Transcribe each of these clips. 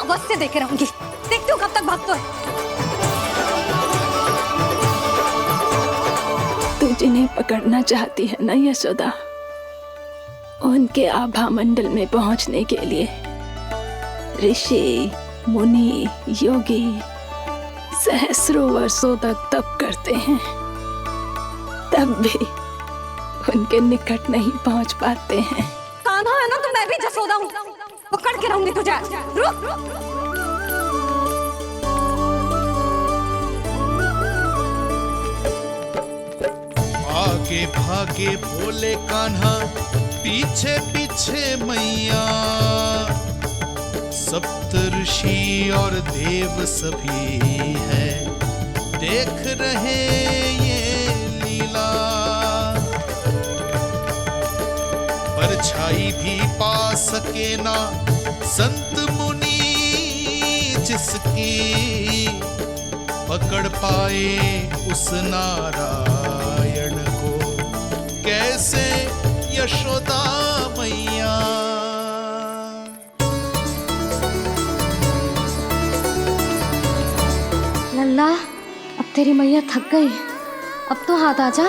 अवश्य देखे रहूंगी, देखती हूँ कब तक भागते है। तू जिन्हें पकड़ना चाहती है ना यशोदा, उनके आभा मंडल में पहुंचने के लिए ऋषि, मुनि, योगी सहस्रों वर्षों तक तप करते हैं, तब भी उनके निकट नहीं पहुंच पाते हैं। कान्हा है ना, तो मैं भी जसोदा हूँ, पकड़ के रहूंगी तुझे। रुक। आगे भागे भोले कान्हा, पीछे पीछे मैया, सप्त ऋषि और देव सभी है, देख रहे ये लीला। परछाई भी पा सके ना संत मुनि, जिसकी पकड़ पाए उस नारायण को, कैसे यशोदा मैया। लल्ला, अब तेरी मैया थक गई, अब तो हाथ आजा।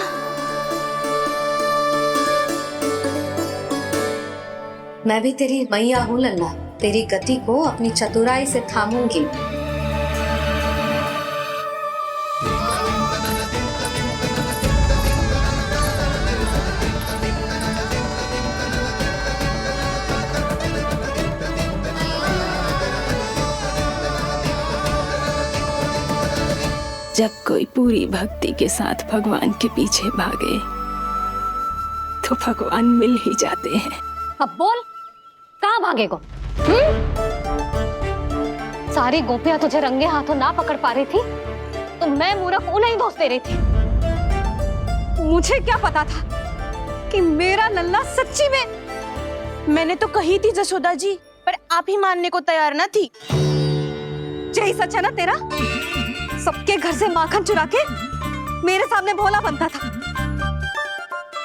मैं भी तेरी मैया हूँ लल्ला, तेरी गति को अपनी चतुराई से थामूंगी। जब कोई पूरी भक्ति के साथ भगवान के पीछे भागे तो भगवान मिल ही जाते हैं। अब बोल, कहाँ भागेगा? सारी गोपियां तुझे रंगे हाथों ना पकड़ पा रही थी तो मैं मूर्ख उन्हें ही दोष दे रही थी। मुझे क्या पता था कि मेरा लल्ला सच्ची में। मैंने तो कही थी जसोदा जी, पर आप ही मानने को तैयार ना थी। यही सच है ना तेरा? सबके घर से माखन चुरा के मेरे सामने भोला बनता था।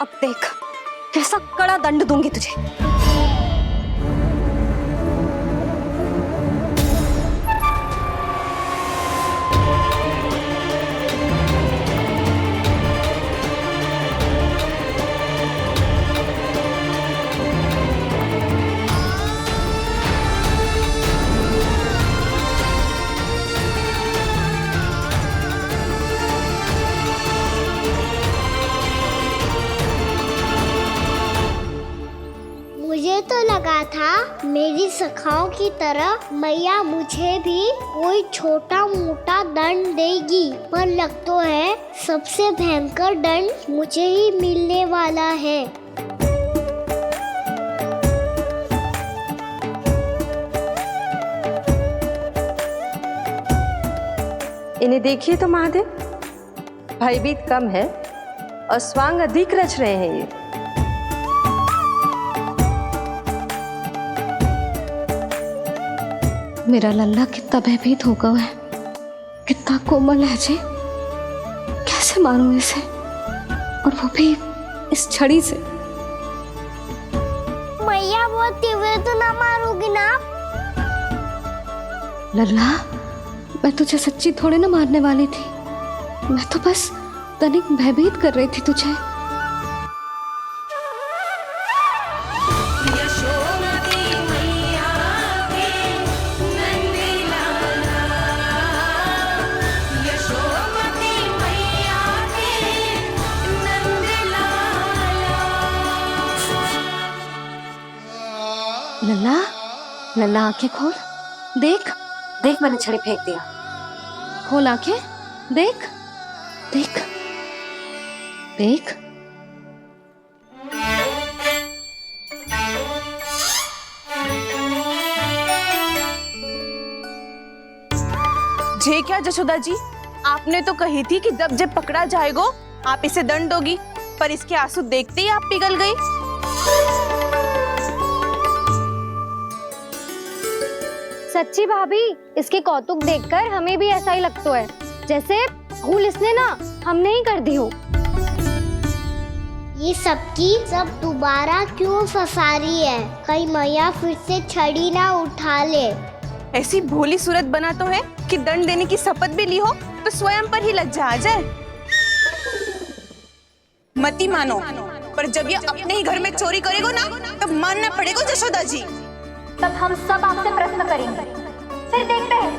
अब देख कैसा कड़ा दंड दूंगी तुझे। मुझे तो लगा था मेरी सखाओं की तरह मैया मुझे भी कोई छोटा मोटा दंड देगी, पर लग तो है सबसे भयंकर दंड मुझे ही मिलने वाला है। इन्हें देखिए तो महादेव, भयभीत कम है और स्वांग अधिक रच रहे हैं ये। मेरा लल्ला कितना भयभीत होगा है, कितना कोमल है जी। कैसे मारूं इसे, और वो भी इस छड़ी से। मैया बहुत तीव्र तो ना मारोगी ना? लल्ला, मैं तुझे सच्ची थोड़े ना मारने वाली थी, मैं तो बस तनिक भयभीत कर रही थी तुझे। लल्ला, लल्ला आंखें खोल, देख देख मैंने छड़ी फेंक दिया। खोल आंखें, देख देख देख। जे क्या जसोदा जी, आपने तो कही थी कि जब जब पकड़ा जाएगा आप इसे दंड दोगी, पर इसके आंसू देखते ही आप पिघल गई। सच्ची भाभी, इसके कौतुक देखकर हमें भी ऐसा ही लगता है, जैसे भूल इसने ना हमने ही कर दी हो। ये सबकी सब दोबारा क्यों फंसा रही है? कहीं मैया फिर से छड़ी ना उठा ले। ऐसी भोली सूरत बना तो है कि दंड देने की शपथ भी ली हो तो स्वयं पर ही लज्जा आ जाए। मती मानो, पर जब ये अपने ही घर में चोरी करेगो ना तब मानना पड़ेगा जशोदा जी। तब हम सब आपसे प्रश्न करेंगे, फिर देखते हैं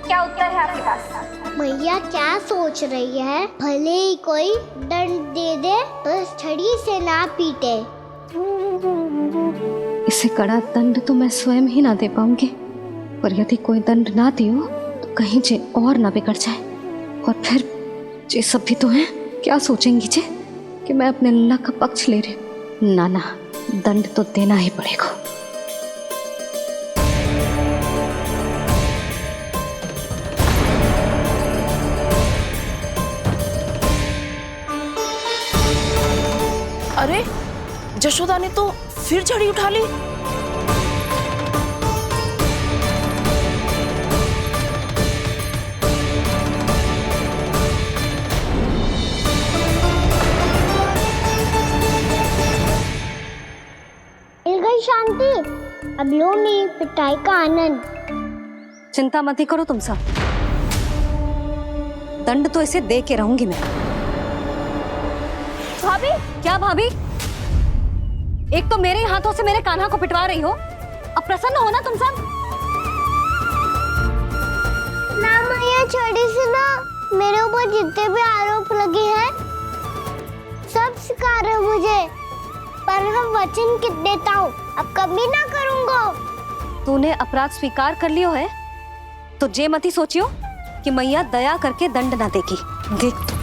क्या उत्तर है आपके पास। मैया क्या सोच रही है? भले ही कोई दंड दे दे, बस छड़ी से ना पीटे। इसे कड़ा दंड तो मैं स्वयं ही ना दे पाऊंगी, पर यदि कोई दंड ना दियो तो कहीं जे और ना बिगड़ जाए, और फिर जे सब भी तो हैं, क्या सोचेंगी जे कि मैं अपने लल्ला का पक्ष ले रही। ना ना, दंड तो देना ही पड़ेगा। अरे जशोदा ने तो फिर छड़ी उठा ली। मिल गई शांति, अब लो मेरी पिटाई का आनंद। चिंता मत ही करो तुम सब, दंड तो इसे दे के रहूंगी मैं। भाभी, क्या भाभी? एक तो मेरे हाथों से मेरे कान्हा को पिटवा रही हो, अब प्रसन्न हो ना तुम सब? ना मैया, छड़ी से ना मेरे ऊपर जितने भी आरोप लगे हैं सब स्वीकार है मुझे, पर हम वचन कित देता हूँ, अब कभी ना करूँगा। तूने अपराध स्वीकार कर लियो है तो जे मती सोचियो कि मैया दया करके दंड ना देगी। देख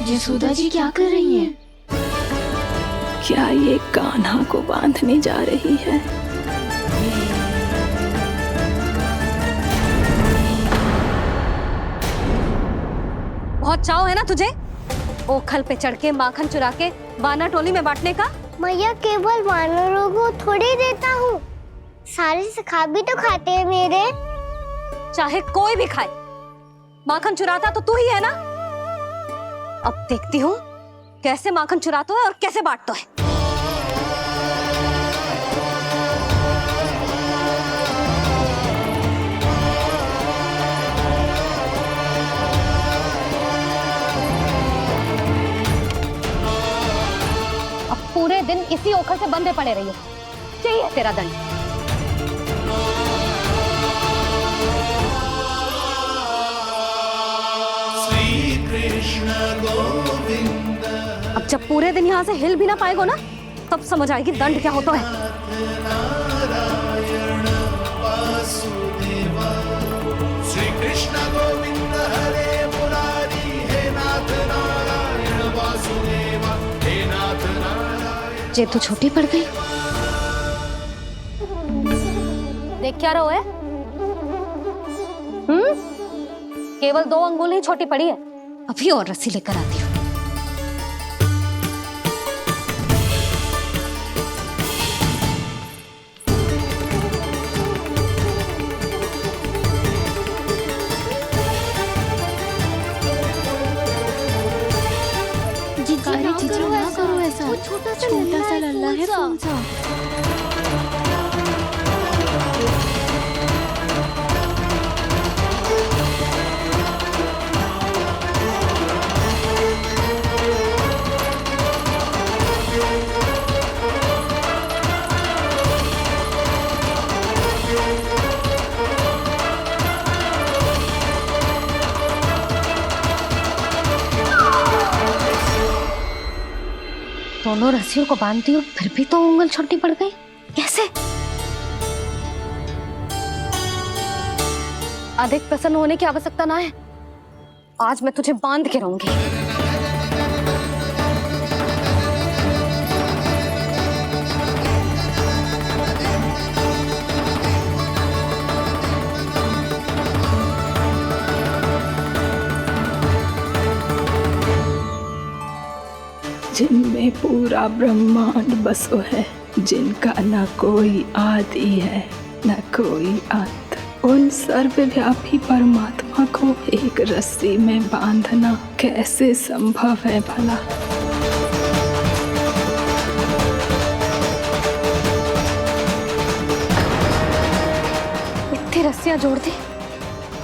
यशोदा जी क्या कर रही हैं? क्या ये कान्हा को बांधने जा रही है? बहुत चाव है ना तुझे ओखल पे चढ़ के माखन चुरा के वानर टोली में बांटने का? मैया, केवल वानरों को थोड़ी देता हूँ, सारे सखा भी तो खाते हैं मेरे। चाहे कोई भी खाए, माखन चुराता तो तू ही है ना। अब देखती हूँ कैसे माखन चुराता है और कैसे बांटता है। अब पूरे दिन इसी ओखल से बंधे पड़े रहिए, चाहिए तेरा दंड। अब जब पूरे दिन यहाँ से हिल भी ना पाएगो ना, तब समझ आएगी दंड क्या होता है। श्री कृष्ण गोविंद हरे मुरारी, हे नाथ नारायण वासुदेव, हे नाथ नारायण। जे तू छोटी पड़ गई, देख क्या रहो है? केवल 2 अंगुल ही छोटी पड़ी है, अभी और रस्सी लेकर आती हूँ। जीजी ना करो ऐसा, छोटा सा लल्ला है कौन सा? दोनों रस्सियों को बांधती हूँ, फिर भी तो उंगल छोटी पड़ गई, कैसे? अधिक प्रसन्न होने की आवश्यकता ना है, आज मैं तुझे बांध के रहूंगी। जिनमें पूरा ब्रह्मांड बसो है, जिनका न कोई आदि है न कोई अंत, उन सर्वव्यापी परमात्मा को एक रस्सी में बांधना कैसे संभव है भला? इतनी रस्सियां जोड़ दी,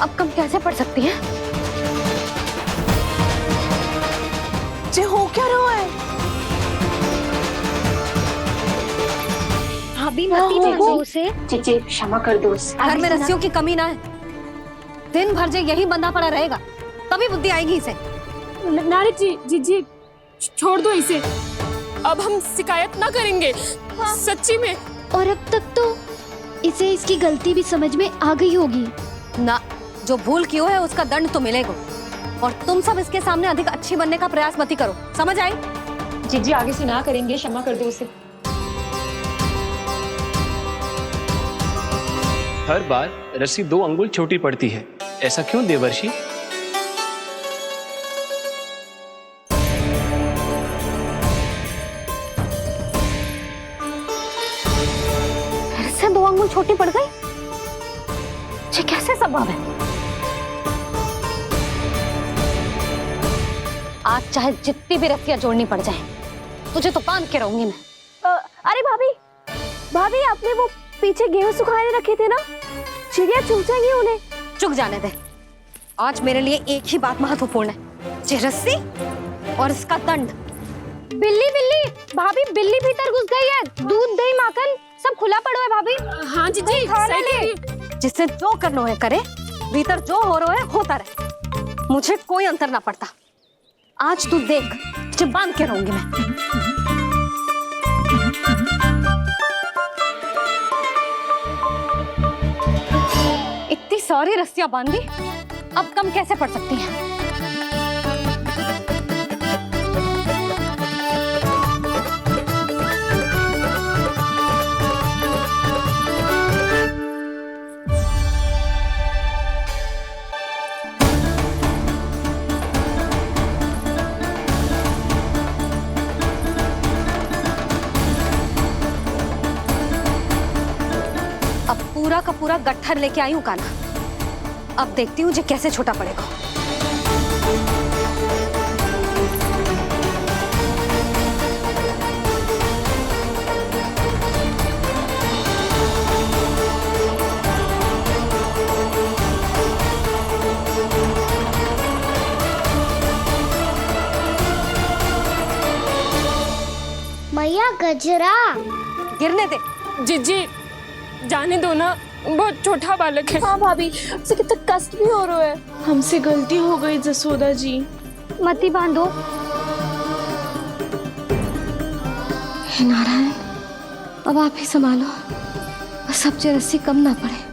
अब कम कैसे पड़ सकती हैं? जे हो क्या रहा है? भाभी मती देखो उसे। जी क्षमा कर दो उसे। घर में रस्सियों की कमी ना है। दिन भर जे यही बंधा पड़ा रहेगा तभी बुद्धि आएगी इसे। नारी जी छोड़ दो इसे। अब हम शिकायत ना करेंगे। सच्ची में। और अब तक तो इसे इसकी गलती भी समझ में आ गई होगी ना। जो भूल की हो है उसका दंड तो मिलेगा। और तुम सब इसके सामने अधिक अच्छी बनने का प्रयास मत करो, समझ आई? जी आगे से ना करेंगे, क्षमा कर दो उसे। हर बार रस्सी 2 अंगुल छोटी पड़ती है, ऐसा क्यों देवर्षि? फिर से 2 अंगुल छोटी पड़ गई? ये कैसे संभव है? आज चाहे जितनी भी रस्सियां जोड़नी पड़ जाए, तुझे तो बांध के रहूंगी मैं। अरे भाभी आपने वो पीछे गेहूं सुखाने रखे थे ना, चिड़िया चुग जाएंगी उन्हें। चुक जाने दे। आज मेरे लिए एक ही बात महत्वपूर्ण है, ये रस्सी और इसका दंड। बिल्ली भाभी, बिल्ली भीतर घुस गई है। दूध दही माखन सब खुला पड़ा है भाभी। हाँ जी सही कह रही है। जिससे जो करना है करे, भीतर जो हो रहा है होता रहे, मुझे कोई अंतर ना पड़ता। आज तू देख, तुझे बांध के रहूंगी मैं। इतनी सारी रस्सियां बांधी, अब कम कैसे पड़ सकती हैं? अब पूरा का पूरा गट्ठर लेके आई हूं काना। अब देखती हूँ जे कैसे छोटा पड़ेगा। मैया गजरा गिरने दे। जी जाने दो ना, बहुत छोटा बालक है। हाँ भाभी, उसे कितना कष्ट भी हो रहा है। हमसे गलती हो गई जसोदा जी। मती बांधो। हे नारायण, अब आप ही संभालो, बस अब जे रस्सी कम ना पड़े।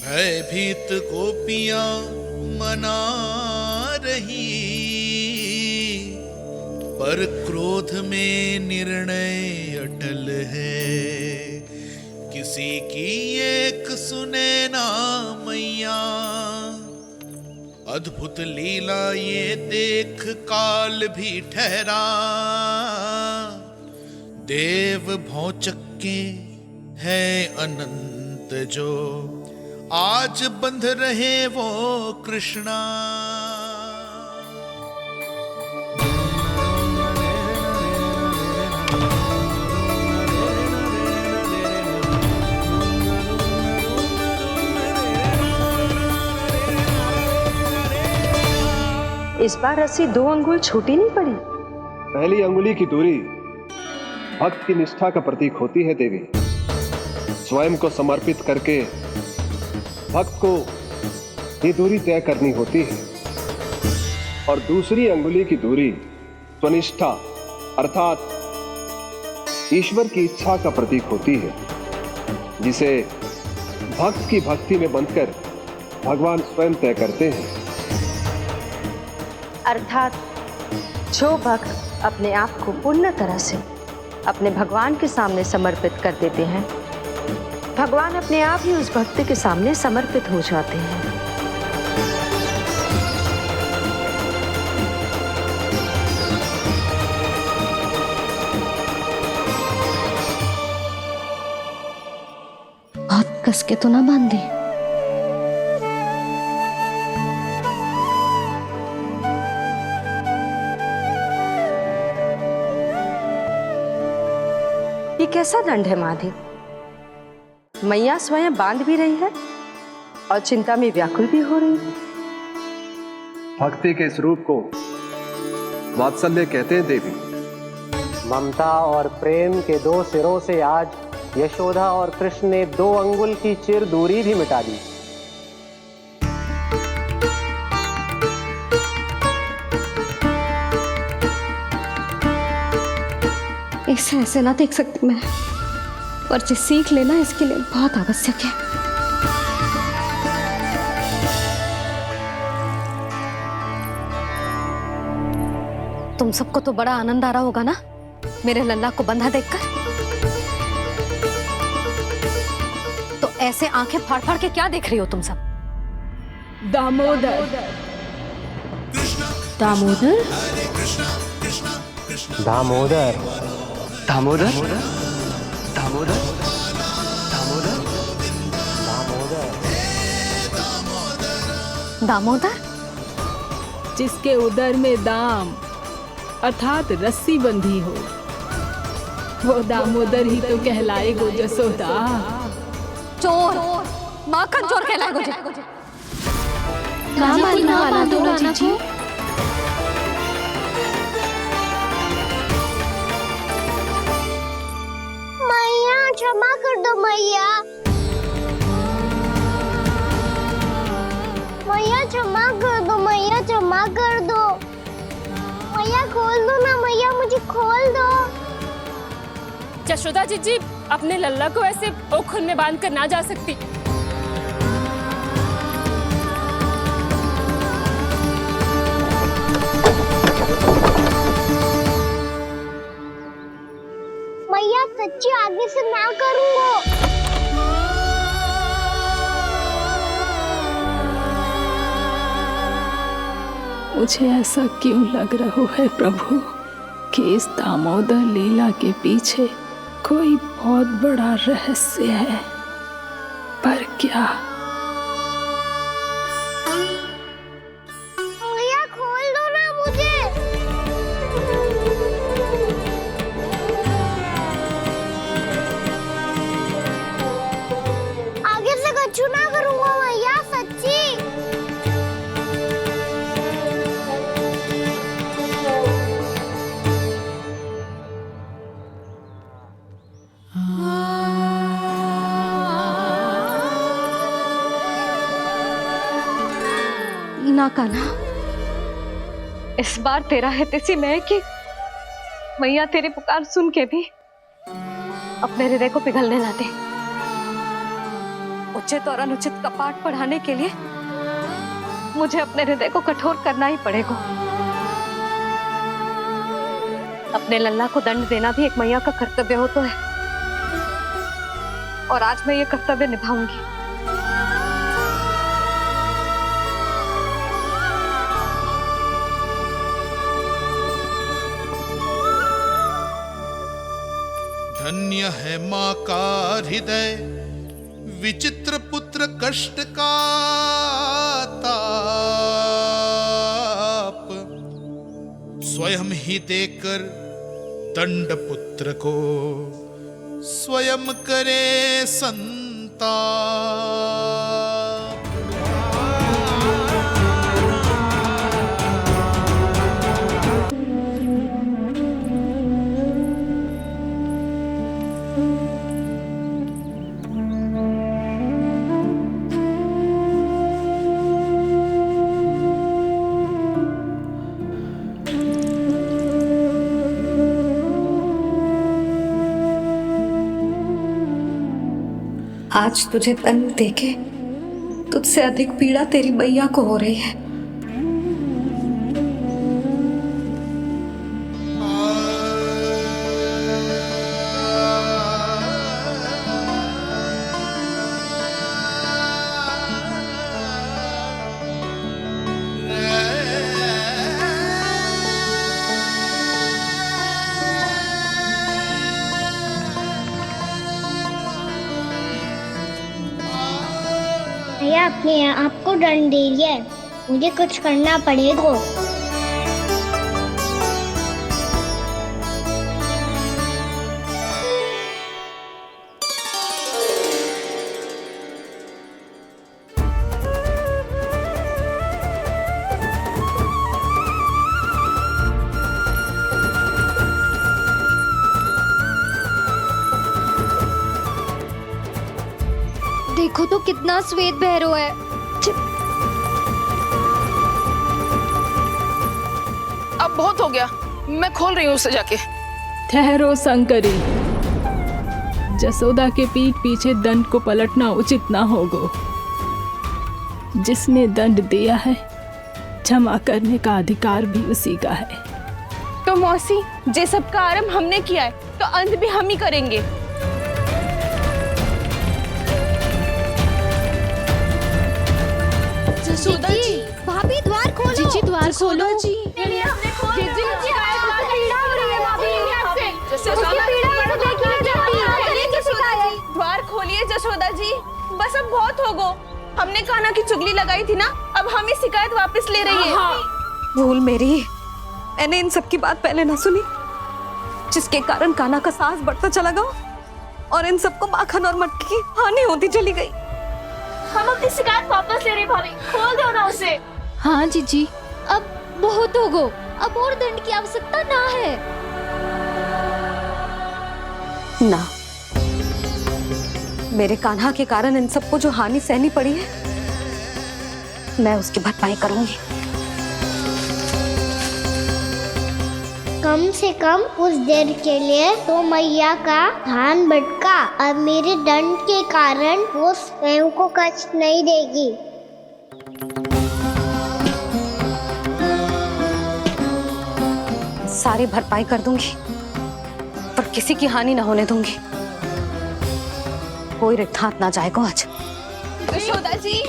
भयभीत गोपियां मना रही, पर क्रोध में निर्णय अटल है। किसी की एक सुने ना मैया, अद्भुत लीला ये देख काल भी ठहरा। देव भौचक्के है अनंत जो, आज बंध रहे वो कृष्णा। इस बार रस्सी 2 अंगुल छोटी नहीं पड़ी। पहली अंगुली की दूरी भक्त की निष्ठा का प्रतीक होती है देवी। स्वयं को समर्पित करके भक्त को ये दूरी तय करनी होती है। और दूसरी अंगुली की दूरी स्वनिष्ठा अर्थात ईश्वर की इच्छा का प्रतीक होती है, जिसे भक्त की भक्ति में बंधकर भगवान स्वयं तय करते हैं। अर्थात जो भक्त अपने आप को पूर्ण तरह से अपने भगवान के सामने समर्पित कर देते हैं, भगवान अपने आप ही उस भक्त के सामने समर्पित हो जाते हैं। कस के तो ना बांध दी। ये कैसा दंड है माधी? मैया स्वयं बांध भी रही है और चिंता में व्याकुल भी हो रही है। भक्ति के इस रूप को वात्सल्य कहते हैं देवी। ममता और प्रेम के दो सिरों से आज यशोदा और कृष्ण ने 2 अंगुल की चिर दूरी भी मिटा दी। इसे ऐसे ना देख सकती मैं, पर जो सीख लेना इसके लिए बहुत आवश्यक है। तुम सबको तो बड़ा आनंद आ रहा होगा ना मेरे लल्ला को बंधा देखकर। तो ऐसे आंखें फाड़ फाड़ के क्या देख रही हो तुम सब? दामोदर। दामोदर। दामोदर। दामोदर। दामोदर। दामोदर। दामोदर, जिसके उदर में दाम अर्थात रस्सी बंधी हो, वो दामोदर ही तो कहलाएगो जसोदा। चोर, माखन चोर कहलाएगो जे। ना मानना वाला तो जीजी। मैया क्षमा कर दो मैया। मैया क्षमा कर दो, मैया क्षमा कर दो। मैया खोल दो ना मैया, मुझे खोल दो। यशोदा जीजी अपने लल्ला को ऐसे ओखुन में बांध कर ना जा सकती। मैया सच्ची आगे से ना करूंगा। मुझे ऐसा क्यों लग रहा है प्रभु कि इस दामोदर लीला के पीछे कोई बहुत बड़ा रहस्य है, पर क्या? मैया खोल दो ना मुझे। आगे से कछु ना करूंगा मैया, सच्ची। ना कान्हा, इस बार तेरा है तेसी मैं कि मैया तेरी पुकार सुन के भी अपने हृदय को पिघलने ना दे। उचित और अनुचित का पाठ पढ़ाने के लिए मुझे अपने हृदय को कठोर करना ही पड़ेगा। अपने लल्ला को दंड देना भी एक मैया का कर्तव्य हो तो है, और आज मैं ये कर्तव्य निभाऊंगी। धन्य है माँ का हृदय, विचित्र पुत्र कष्ट का ताप, स्वयं ही देकर दंड पुत्र को स्वयं करे संताप। आज तुझे दंड देके तुझसे अधिक पीड़ा तेरी मैया को हो रही है। मैया अपने आप को दंड दे रही है, मुझे कुछ करना पड़ेगा। देखो तो कितना श्वेत भैरव है। अब बहुत हो गया, मैं खोल रही हूँ उसे जाके। ठहरो शंकरी, जसोदा के पीठ पीछे दंड को पलटना उचित ना होगा। जिसने दंड दिया है, क्षमा करने का अधिकार भी उसी का है। तो मौसी, जे सब का आरंभ हमने किया है तो अंत भी हम ही करेंगे। जसोदा जी, भाभी द्वार खोलो। जीजी द्वार खोलो। जी द्वार खोलिए जसोदा जी, बस अब बहुत हो गो। हमने कान्हा की चुगली लगाई थी ना, अब हम ही शिकायत वापस ले रही है। भूल मेरी, मैंने इन सब की बात पहले ना सुनी, जिसके कारण कान्हा का साहस बढ़ता चला गया और इन सबको माखन और मटकी की हानि होती चली गई। हम अपनी शिकायत वापस ले रहे भाभी, खोल दो ना उसे। हाँ जीजी, अब बहुत हो गो, अब और दंड की आवश्यकता ना है। ना, मेरे कान्हा के कारण इन सबको जो हानि सहनी पड़ी है, मैं उसकी भरपाई करूंगी। कम से कम उस देर के लिए तो मैया का ध्यान भटका, अब मेरे दंड के कारण वो स्वयं को कष्ट नहीं देगी। सारी भरपाई कर दूंगी, पर किसी की हानि ना होने दूंगी। कोई रिक्त हाथ ना जाएगा आज। जसोदा जी,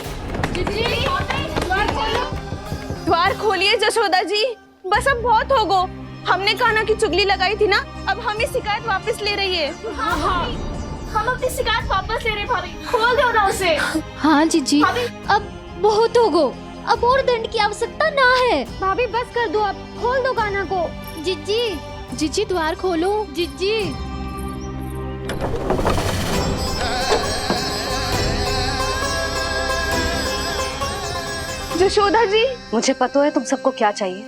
द्वार खोलिए जसोदा जी, बस अब बहुत हो गो। हमने कान्हा की चुगली लगाई थी ना, अब हम ही शिकायत वापस ले रही है। हम अपनी शिकायत वापस ले रहे भाभी, खोल दो ना उसे। हाँ जीजी, अब बहुत हो गो, अब और दंड की आवश्यकता ना है। भाभी बस कर दो, अब खोल दो कान्हा को। जीजी, जीजी द्वार खोलो। जीजी, जशोदा जी, मुझे पता है तुम सबको क्या चाहिए।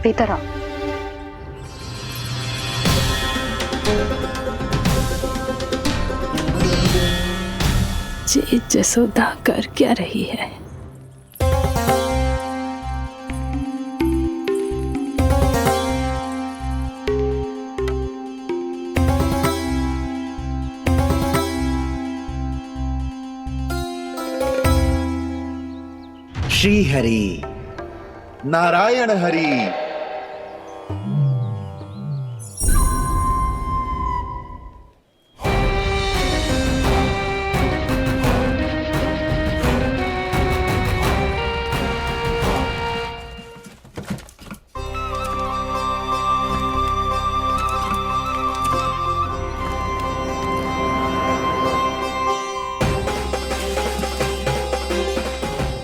भीतर आओ। जी जसोदा कर क्या रही है? श्री हरि नारायण हरि।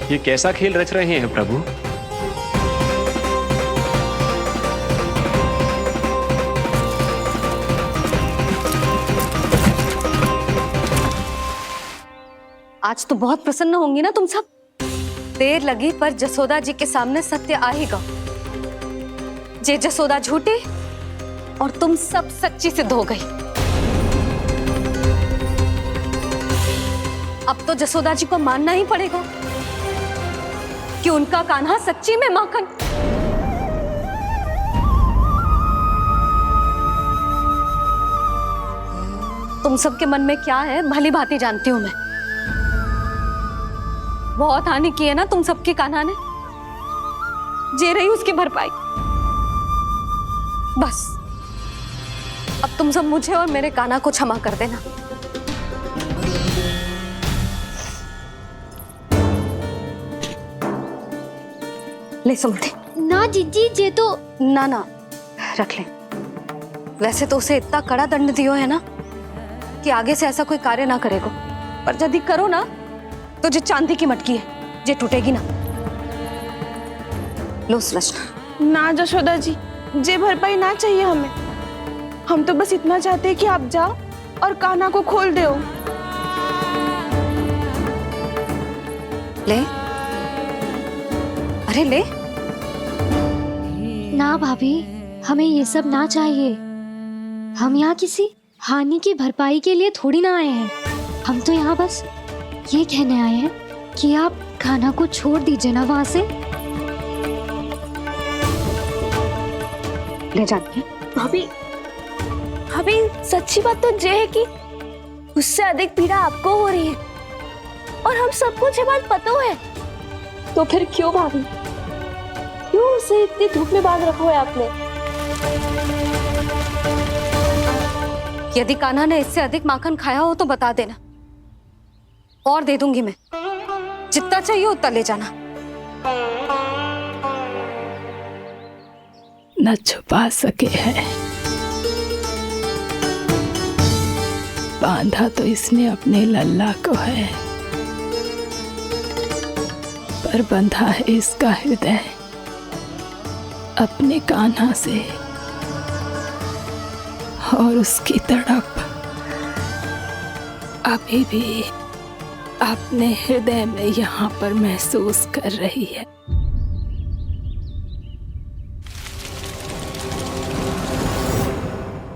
ये कैसा खेल रच रहे हैं प्रभु? आज तो बहुत प्रसन्न होंगी ना तुम सब। देर लगी पर जसोदा जी के सामने सत्य आएगा। जे जसोदा झूठे और तुम सब सच्ची सिद्ध हो गई। अब तो जसोदा जी को मानना ही पड़ेगा कि उनका कान्हा सच्ची में माखन। तुम सबके मन में क्या है भली भांति जानती हूं मैं। बहुत हानि की है ना तुम सबके कान्हा ने, जे रही उसकी भरपाई। बस अब तुम सब मुझे और मेरे कान्हा को क्षमा कर देना। ले सुमति। ना जीजी, जे तो ना ना रख ले। वैसे तो उसे इतना कड़ा दंड दियो है ना कि आगे से ऐसा कोई कार्य ना करेगा। पर यदि करो ना तो जो चांदी की मटकी है जे टूटेगी ना। लो सुलक्षणा। ना जशोदा जी, जे भरपाई ना चाहिए हमें। हम तो बस इतना चाहते हैं कि आप जाओ और कान्हा को खोल दो। ले, अरे ले। ना भाभी, हमें ये सब ना चाहिए। हम यहाँ किसी हानि की भरपाई के लिए थोड़ी ना आए हैं। हम तो यहाँ बस ये कहने आए हैं कि आप कान्हा को छोड़ दीजिए ना वहां से। ले जाती है भाभी, भाभी सच्ची बात तो ये है कि उससे अधिक पीड़ा आपको हो रही है और हम सबको ये बात पता है। तो फिर क्यों भाभी, क्यों उसे इतनी धूप में बांध रखा है आपने? यदि कान्हा ने इससे अधिक माखन खाया हो तो बता देना, और दे दूंगी मैं। जितना चाहिए उतना ले जाना। न छुपा सके हैं, बांधा तो इसने अपने लल्ला को है, पर बंधा है इसका हृदय अपने कान्हा से। और उसकी तड़प अभी भी अपने हृदय में यहाँ पर महसूस कर रही है।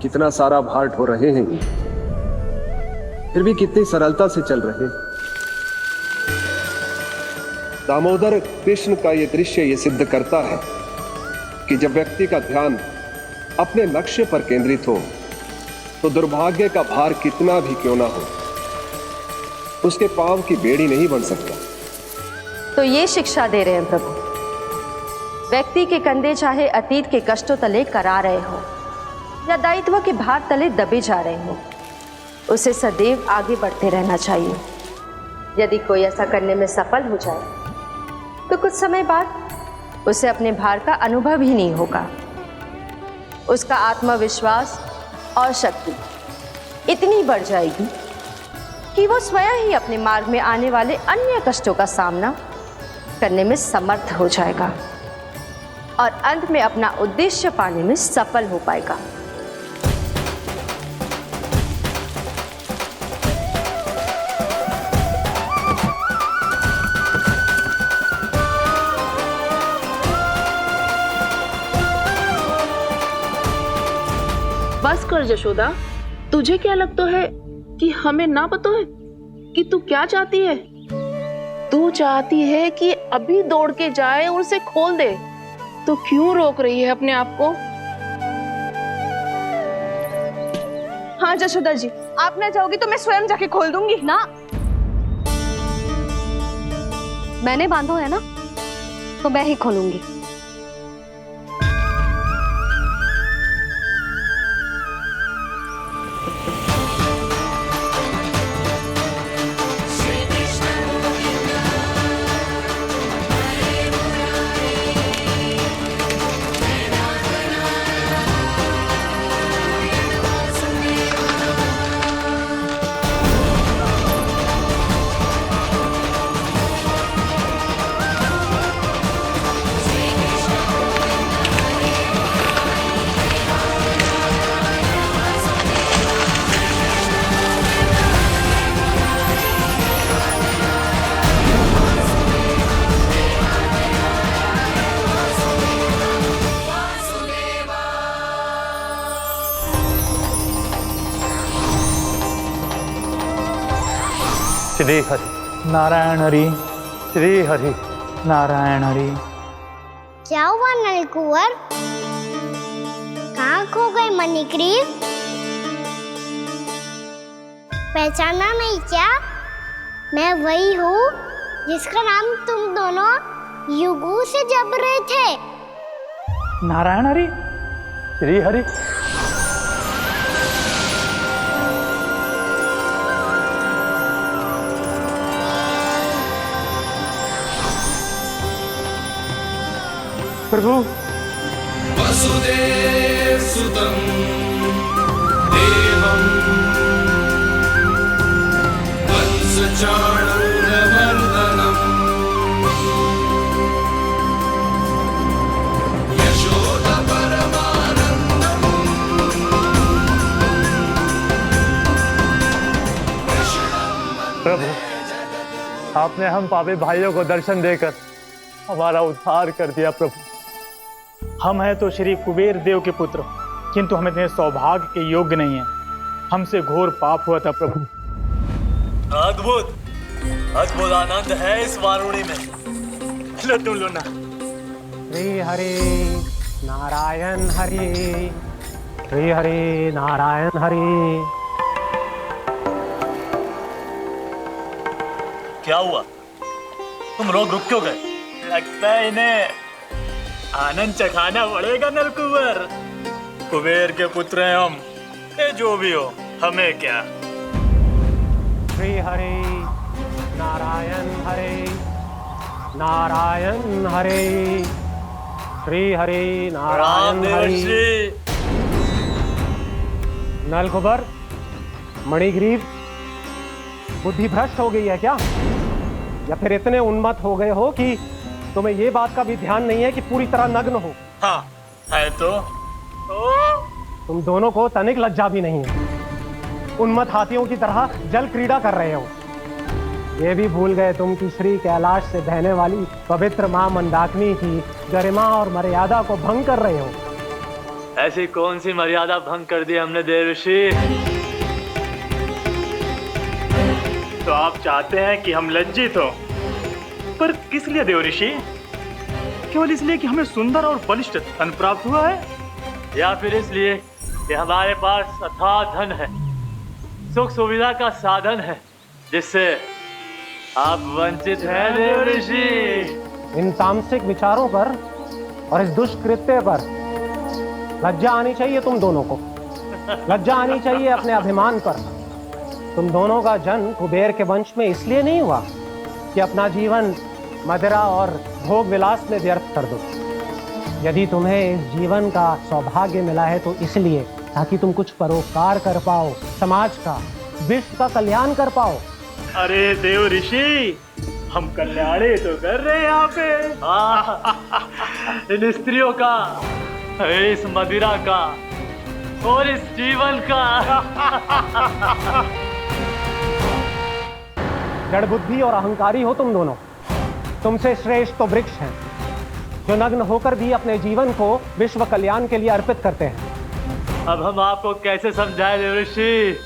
कितना सारा भार ढो रहे हैं, फिर भी कितनी सरलता से चल रहे हैं। दामोदर कृष्ण का ये दृश्य ये सिद्ध करता है कि जब व्यक्ति का ध्यान अपने लक्ष्य पर केंद्रित हो तो दुर्भाग्य का भार कितना भी क्यों ना हो, उसके पांव की बेड़ी नहीं बन सकता। तो ये शिक्षा दे रहे हैं प्रभु, व्यक्ति के कंधे चाहे अतीत के कष्टों तले करा रहे हो या दायित्व के भार तले दबे जा रहे हो, उसे सदैव आगे बढ़ते रहना चाहिए। यदि कोई ऐसा करने में सफल हो जाए तो कुछ समय बाद उसे अपने भार का अनुभव ही नहीं होगा। उसका आत्मविश्वास और शक्ति इतनी बढ़ जाएगी कि वो स्वयं ही अपने मार्ग में आने वाले अन्य कष्टों का सामना करने में समर्थ हो जाएगा और अंत में अपना उद्देश्य पाने में सफल हो पाएगा। बस कर जशोदा, तुझे क्या लगता है कि हमें ना पता है कि तू क्या चाहती है? तू चाहती है कि अभी दौड़ के जाए और उसे खोल दे, तो क्यों रोक रही है अपने आप को? हाँ जशोदा जी, आप ना जाओगी तो मैं स्वयं जाके खोल दूंगी। ना, मैंने बांधो है ना, तो मैं ही खोलूंगी। श्री हरि नारायण हरि, श्री हरि नारायण हरि। क्या हुआ नलकुंवर? कहाँ खो गए मणिग्रीव? पहचाना नहीं क्या? मैं वही हूँ जिसका नाम तुम दोनों युगों से जप रहे थे। नारायण हरि, श्री हरि। प्रभु वसुदेव सुतं देवं वंस आपने हम पापी भाइयों को दर्शन देकर हमारा उद्धार कर दिया प्रभु। हम हैं तो श्री कुबेर देव के पुत्र, किंतु हम इतने सौभाग्य के योग्य नहीं हैं। हमसे घोर पाप हुआ था प्रभु। अद्भुत अद्भुत आनंद है इस वारुणी में। लो तुम लो ना। श्री हरि नारायण हरि, श्री हरि नारायण हरि। क्या हुआ? तुम रोक रुक क्यों गए? लगता है इन्हें आनंद चखाना पड़ेगा नलकुबर। कुबेर के पुत्र हैं हम, ये जो भी हो हमें क्या। श्री हरि नारायण हरि, नारायण हरि, श्री हरि नारायण हरि। नलकुबर, मणिग्रीव, बुद्धि भ्रष्ट हो गई है क्या? या फिर इतने उन्मत्त हो गए हो कि तुम्हें ये बात का भी ध्यान नहीं है कि पूरी तरह नग्न हो? हाँ है तो। तुम दोनों को तनिक लज्जा भी नहीं है। उन्मत्त हाथियों की तरह जल क्रीड़ा कर रहे हो। ये भी भूल गए तुम कि श्री कैलाश से बहने वाली पवित्र मां मंदाकिनी की गरिमा और मर्यादा को भंग कर रहे हो। ऐसी कौन सी मर्यादा भंग कर दी हमने देव ऋषि? तो आप चाहते हैं कि हम लज्जित हो, पर किस लिए देव ऋषि? केवल इसलिए कि हमें सुंदर और बलिष्ठ धन प्राप्त हुआ है, या फिर इसलिए कि हमारे पास अथाह धन है, सुख सुविधा का साधन है, जिससे आप वंचित हैं देव ऋषि? इन तामसिक विचारों पर और इस दुष्कृत्य पर लज्जा आनी चाहिए तुम दोनों को। लज्जा आनी चाहिए अपने अभिमान पर। तुम दोनों का जन्म कुबेर के वंश में इसलिए नहीं हुआ कि अपना जीवन मदिरा और भोग विलास में व्यर्थ कर दो। यदि तुम्हें इस जीवन का सौभाग्य मिला है तो इसलिए ताकि तुम कुछ परोपकार कर पाओ, समाज का, विश्व का कल्याण कर पाओ। अरे देव ऋषि, हम कल्याणी तो कर रहे हैं यहाँ पे। इन स्त्रियों का, इस मदिरा का और इस जीवन का। जड़ बुद्धि और अहंकारी हो तुम दोनों। तुमसे श्रेष्ठ तो वृक्ष हैं, जो नग्न होकर भी अपने जीवन को विश्व कल्याण के लिए अर्पित करते हैं। अब हम आपको कैसे समझाएं देव ऋषि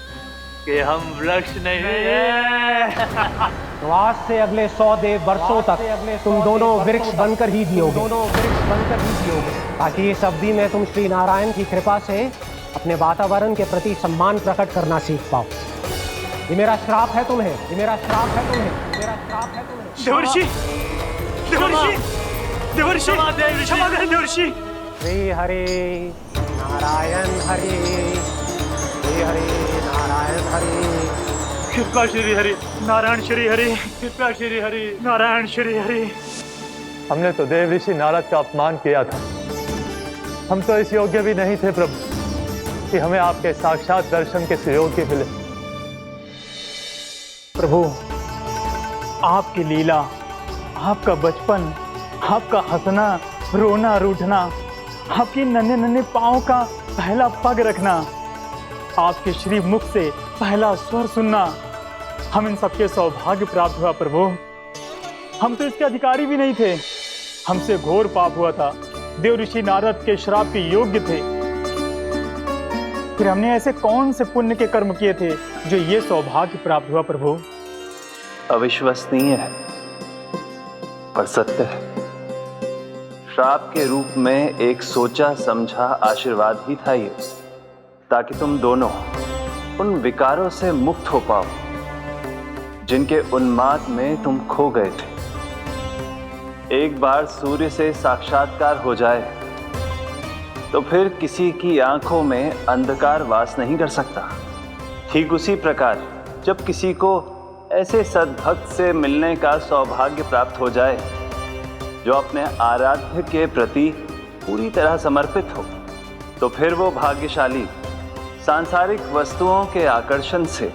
कि हम वृक्ष नहीं हैं? तो आज से अगले 100 देव वर्षों तक तुम दोनों वृक्ष बनकर ही जियोगे, ताकि इस अवधि में तुम श्री नारायण की कृपा से अपने वातावरण के प्रति सम्मान प्रकट करना सीख पाओ। ये मेरा श्राप है तुम्हें, ये मेरा श्राप है तुम्हें, मेरा श्राप है तुम्हें। देवर्षि, देवर्षि, देवर्षि, क्षमा करें देवर्षि। श्री हरि नारायण हरि, श्री हरि नारायण हरि। कृपा श्री हरि नारायण, श्री हरि कृपा श्री हरि नारायण, श्री हरि। हमने तो देव ऋषि नारद का अपमान किया था। हम तो इस योग्य भी नहीं थे प्रभु कि हमें आपके साक्षात दर्शन के सुयोग्य मिले। प्रभु, आपकी लीला, आपका बचपन, आपका हंसना, रोना, रूठना, आपकी नन्हे नन्हे पाँव का पहला पग रखना, आपके श्री मुख से पहला स्वर सुनना, हम इन सबके सौभाग्य प्राप्त हुआ प्रभु। हम तो इसके अधिकारी भी नहीं थे। हमसे घोर पाप हुआ था, देव ऋषि नारद के श्राप के योग्य थे। फिर हमने ऐसे कौन से पुण्य के कर्म किए थे जो ये सौभाग्य प्राप्त हुआ प्रभु? अविश्वसनीय है पर सत्य है। श्राप के रूप में एक सोचा समझा आशीर्वाद ही था ये, ताकि तुम दोनों उन विकारों से मुक्त हो पाओ जिनके उन्माद में तुम खो गए थे। एक बार सूर्य से साक्षात्कार हो जाए तो फिर किसी की आंखों में अंधकार वास नहीं कर सकता। ठीक उसी प्रकार जब किसी को ऐसे सद्भक्त से मिलने का सौभाग्य प्राप्त हो जाए जो अपने आराध्य के प्रति पूरी तरह समर्पित हो, तो फिर वो भाग्यशाली सांसारिक वस्तुओं के आकर्षण से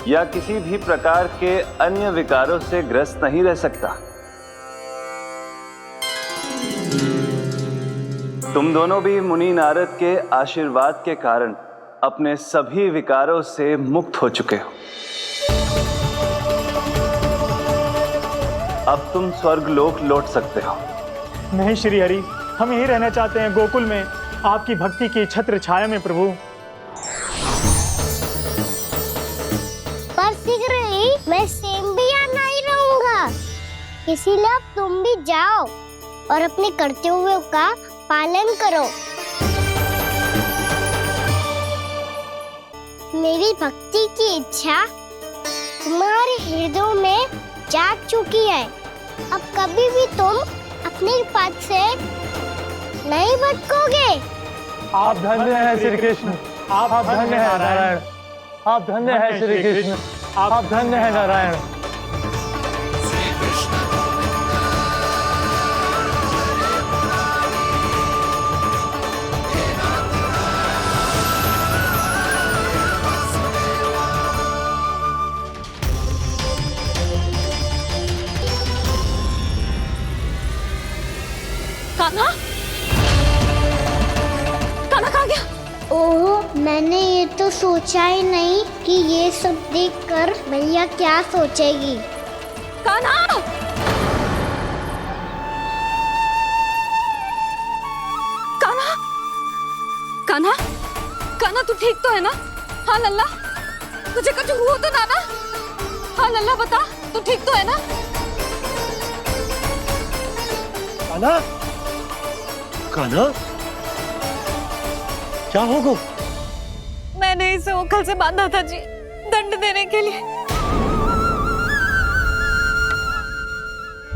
या किसी भी प्रकार के अन्य विकारों से ग्रस्त नहीं रह सकता। तुम दोनों भी मुनि नारद के आशीर्वाद के कारण अपने सभी विकारों से मुक्त हो चुके हो। अब तुम स्वर्गलोक लौट सकते हो। नहीं श्री हरि, हम यहीं रहना चाहते हैं, गोकुल में, आपकी भक्ति की छत्र छाया में प्रभु। पर शीघ्र ही मैं स्वयं भी यहाँ नहीं रहूंगा, इसीलिए अब तुम भी जाओ और अपने कर्तव्यों का पालन करो। मेरी भक्ति की इच्छा तुम्हारे हृदय में जाग चुकी है। अब कभी भी तुम अपने पद से नहीं भटकोगे। आप धन्य हैं श्री कृष्ण, आप धन्य हैं नारायण, आप धन्य हैं श्री कृष्ण, आप धन्य हैं नारायण। कान्हा, कान्हा कहाँ गया? ओह, मैंने ये तो सोचा ही नहीं कि ये सब देखकर भैया क्या सोचेगी। कान्हा! कान्हा! कान्हा! कान्हा तू ठीक तो है ना? हाँ लल्ला, तुझे कुछ हुआ तो ना? हाँ लल्ला बता, तू ठीक तो है ना? कान्हा, कान्हा, क्या होगा? मैंने इसे ओखल से बांधा था जी, दंड देने के लिए।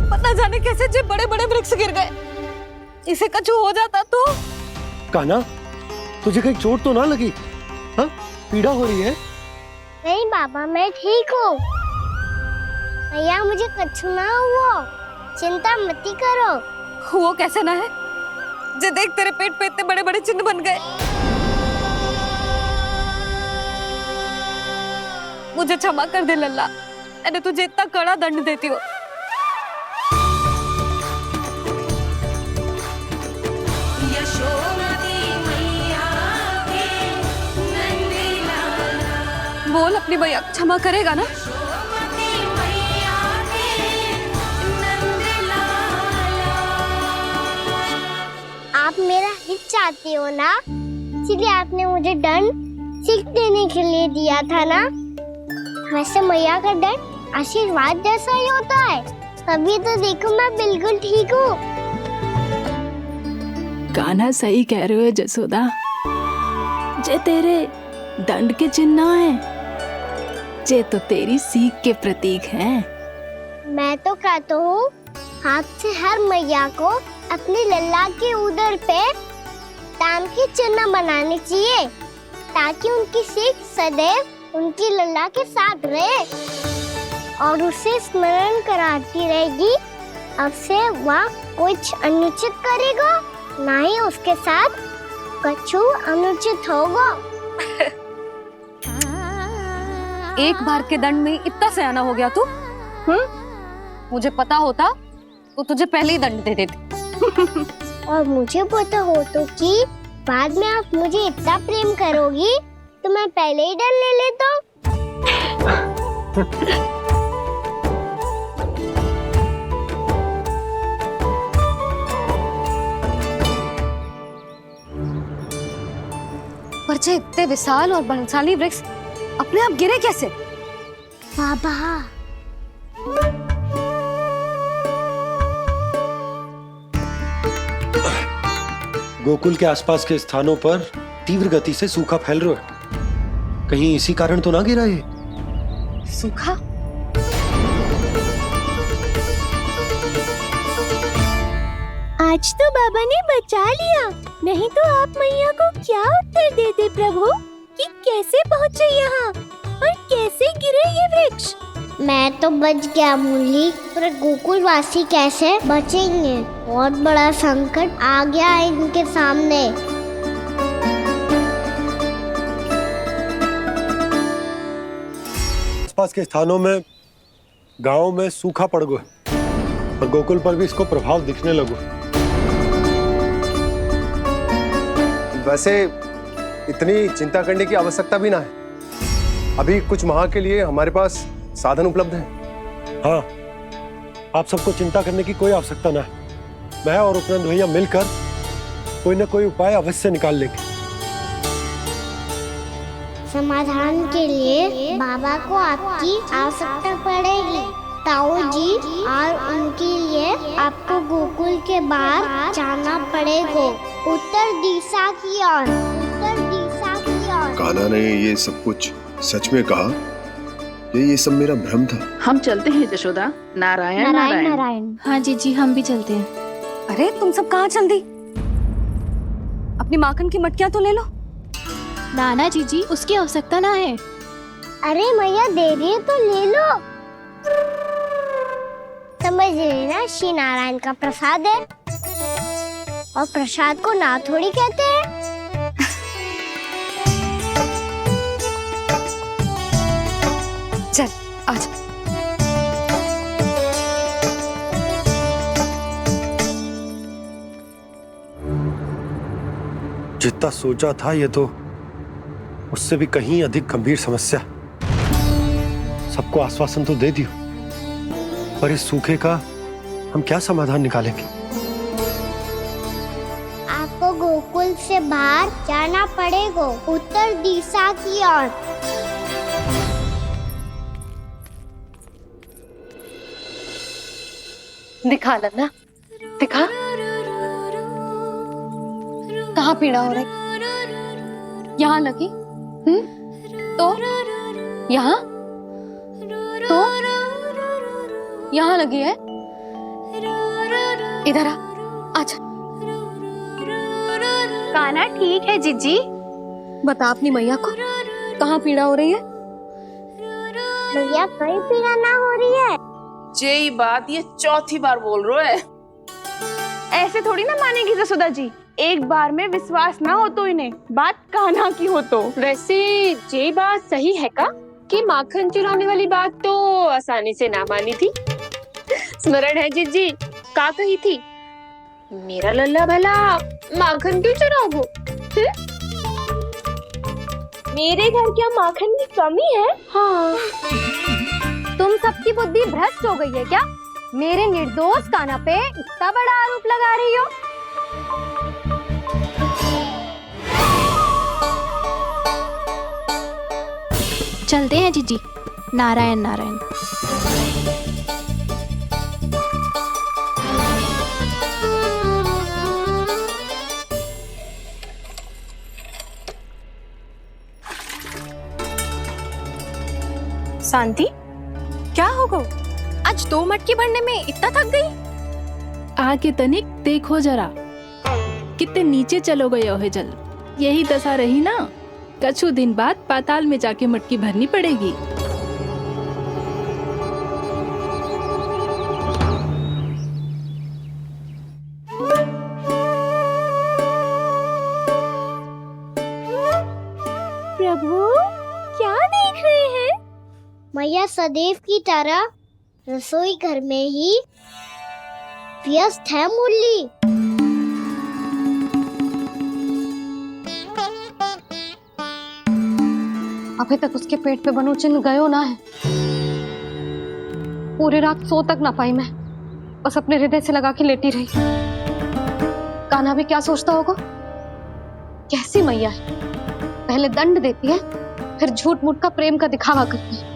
पता जाने कैसे जो बड़े बड़े वृक्ष गिर गए, इसे कुछ हो जाता तो। कान्हा, तुझे कहीं चोट तो ना लगी? हाँ, पीड़ा हो रही है? नहीं बाबा, मैं ठीक हूँ। भैया मुझे कुछ ना हुआ, चिंता मत करो। वो कैसे ना है? जे देख तेरे पेट पे इतने बड़े बड़े चिन्ह बन गए। मुझे क्षमा कर दे लल्ला, मैंने तुझे इतना कड़ा दंड देती हूँ। बोल अपनी भैया क्षमा करेगा ना? आप मेरा हित चाहते हो ना, इसलिए आपने मुझे दंड सीख देने के लिए दिया था ना। वैसे मैया का दंड आशीर्वाद जैसा ही होता है, तभी तो देखो मैं बिल्कुल ठीक हूँ। कान्हा सही कह रहे हो जसोदा, जे तेरे दंड के चिन्ह है, जे तो तेरी सीख के प्रतीक हैं। मैं तो कहता हूँ हाथ से हर मैया को अपनी लल्ला के उदर पे ताम के चिन्ह बनाने चाहिए, ताकि उनकी सीख सदैव उनकी लल्ला के साथ रहे और उसे स्मरण कराती रहेगी। अब से वह कुछ अनुचित करेगा, ना ही उसके साथ कुछ अनुचित होगा। एक बार के दंड में इतना सयाना हो गया तू? मुझे पता होता तो तुझे पहले ही दंड दे देती। और मुझे पता हो तो कि बाद में आप मुझे इतना प्रेम करोगी तो मैं पहले ही डर ले लेता हूँ। पर जे इतने विशाल और बलशाली वृक्ष अपने आप गिरे कैसे? बाबा, गोकुल के आसपास के स्थानों पर तीव्र गति से सूखा फैल रहा है, कहीं इसी कारण तो ना गिरा ये? सूखा? आज तो बाबा ने बचा लिया, नहीं तो आप मैया को क्या उत्तर देते प्रभु कि कैसे पहुँचे यहाँ और कैसे गिरे ये वृक्ष। मैं तो बच गया मुरली, पर गोकुल वासी कैसे बचेंगे? बहुत बड़ा संकट आ गया है इनके सामने। आसपास के स्थानों में, गांवों में सूखा पड़ गया और गोकुल पर भी इसको प्रभाव दिखने लगा। वैसे इतनी चिंता करने की आवश्यकता भी ना है। अभी कुछ माह के लिए हमारे पास साधन उपलब्ध है। हाँ, आप सबको चिंता करने की कोई आवश्यकता ना है। मैं और उपनंद भैया मिलकर कोई ना कोई उपाय अवश्य निकाल लेंगे। समाधान के लिए बाबा को आपकी आवश्यकता पड़ेगी। ताऊ जी और उनके लिए आपको गोकुल के बाहर जाना पड़ेगा, उत्तर दिशा की ओर, उत्तर दिशा की ओर। कान्हा ने ये सब कुछ सच में कहा? ये सब मेरा भ्रम था? हम चलते हैं जशोदा। नारायण नारायण नारायण। हाँ जीजी, हम भी चलते हैं। अरे तुम सब कहाँ चल दी? अपनी माखन की मटकियां तो ले लो। नाना जीजी, उसकी आवश्यकता ना है। अरे मैया दे रही है तो ले लो। समझ रही ना, श्री नारायण का प्रसाद है और प्रसाद को ना थोड़ी कहते हैं। चल आजा। जितना सोचा था ये तो उससे भी कहीं अधिक गंभीर समस्या। सबको आश्वासन तो दे दियो, पर इस सूखे का हम क्या समाधान निकालेंगे? आपको गोकुल से बाहर जाना पड़ेगा, उत्तर दिशा की ओर। दिखा लन्ना, दिखा। कहाँ पीड़ा हो रही? यहाँ लगी? तो यहाँ? तो यहाँ लगी है? इधर आ, आजा। कान्हा ठीक है जीजी। बता अपनी मैया को कहाँ पीड़ा हो रही है? मैया कहीं पीड़ा ना हो रही है। यही बात ये चौथी बार बोल रहे है। ऐसे थोड़ी ना मानेगी जसोदा जी। एक बार में विश्वास ना हो तो इन्हें, बात कान्हा की हो तो। वैसे ये बात सही है का कि माखन चुराने वाली बात तो आसानी से ना मानी थी। स्मरण है जीजी, का कही थी? मेरा लल्ला भला माखन क्यों चुराओ? मेरे घर क्या माखन की कमी है? हाँ। तुम सबकी बुद्धि भ्रष्ट हो गई है क्या? मेरे निर्दोष कान्हा पे इतना बड़ा आरोप लगा रही हो? चलते हैं जीजी। नारायण नारायण। शांति, क्या हो गो? आज 2 मटकी भरने में इतना थक गई? आगे तनिक देखो जरा, कितने नीचे चलो गए हो जल। यही दशा रही ना, कछु दिन बाद पाताल में जाके मटकी भरनी पड़ेगी। प्रभु क्या देख रहे हैं? मैया सदैव की तरह रसोई घर में ही व्यस्त है मुरली। अभी तक उसके पेट पे बनो चिन्ह गयो ना है। पूरी रात सो तक ना पाई मैं, बस अपने हृदय से लगा के लेटी रही। कान्हा भी क्या सोचता होगा? कैसी मैया है, पहले दंड देती है, फिर झूठ मूठ का प्रेम का दिखावा करती है।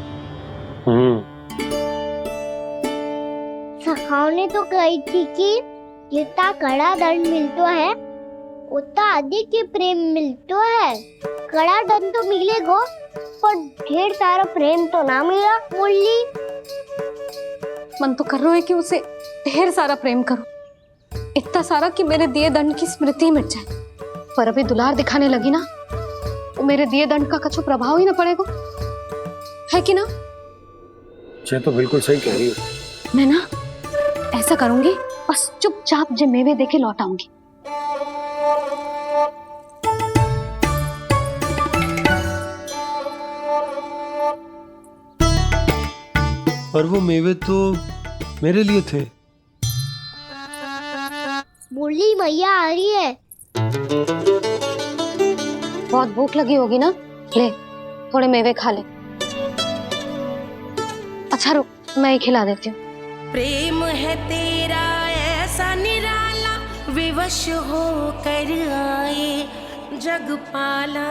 सखाओ ने तो कही थी कि जितना कड़ा दंड मिलता है उतना अधिक ही प्रेम मिलता है। कड़ा दंड तो मिलेगा पर ढेर सारा प्रेम तो ना मिला मुरली। मन तो कर रहा है कि उसे ढेर सारा प्रेम करो, इतना सारा कि मेरे दिए दंड की स्मृति मिट जाए। पर अभी दुलार दिखाने लगी ना, तो मेरे दिए दंड का कछु प्रभाव ही ना पड़ेगा, है कि ना? ये तो बिल्कुल सही कह रही हो। मैं ना ऐसा करूंगी, बस चुपचाप जे मेवे देके लौट आऊंगी। पर वो मेवे तो मेरे लिए थे। मुरली मैया आ रही है। बहुत भूख लगी होगी ना, ले थोड़े मेवे खा ले। अच्छा रुक, मैं ही खिला देती हूँ। प्रेम है तेरा ऐसा निराला, विवश हो कर आए जगपाला।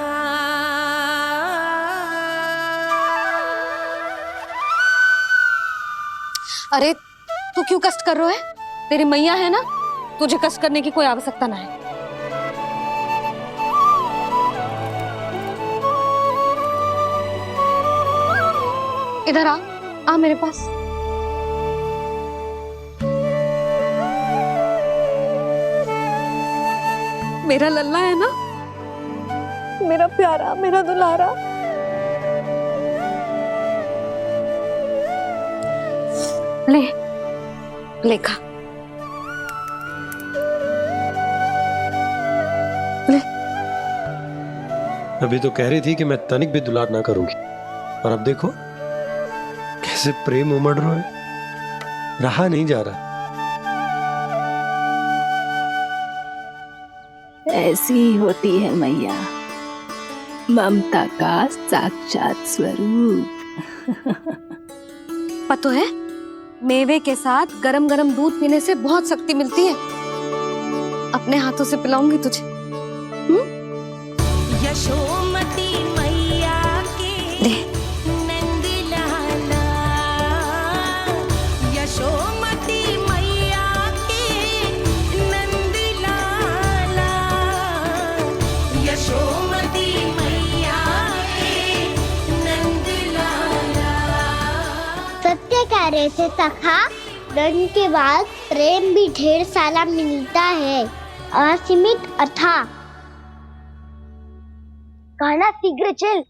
अरे तू क्यों कष्ट कर रहा है? तेरी मैया है ना, तुझे कष्ट करने की कोई आवश्यकता ना है। इधर आ मेरे पास। मेरा लल्ला है ना, मेरा प्यारा, मेरा दुलारा। ले खा। ले। अभी तो कह रही थी कि मैं तनिक भी दुलार ना करूंगी, और अब देखो कैसे प्रेम उमड़ रहा है, रहा नहीं जा रहा। ऐसी ही होती है मैया, ममता का साक्षात स्वरूप। पता है, मेवे के साथ गरम गरम दूध पीने से बहुत शक्ति मिलती है। अपने हाथों से पिलाऊंगी तुझे। यशोमती मैया के नंद लाला, यशोमती मैया के नंद लाला, यशोमती मैया के नंद लाला। सत्य कह रहे थे सखा, दंड के बाद प्रेम भी ढेर सारा मिलता है, असीमित अथाह। कान्हा शीघ्र चल,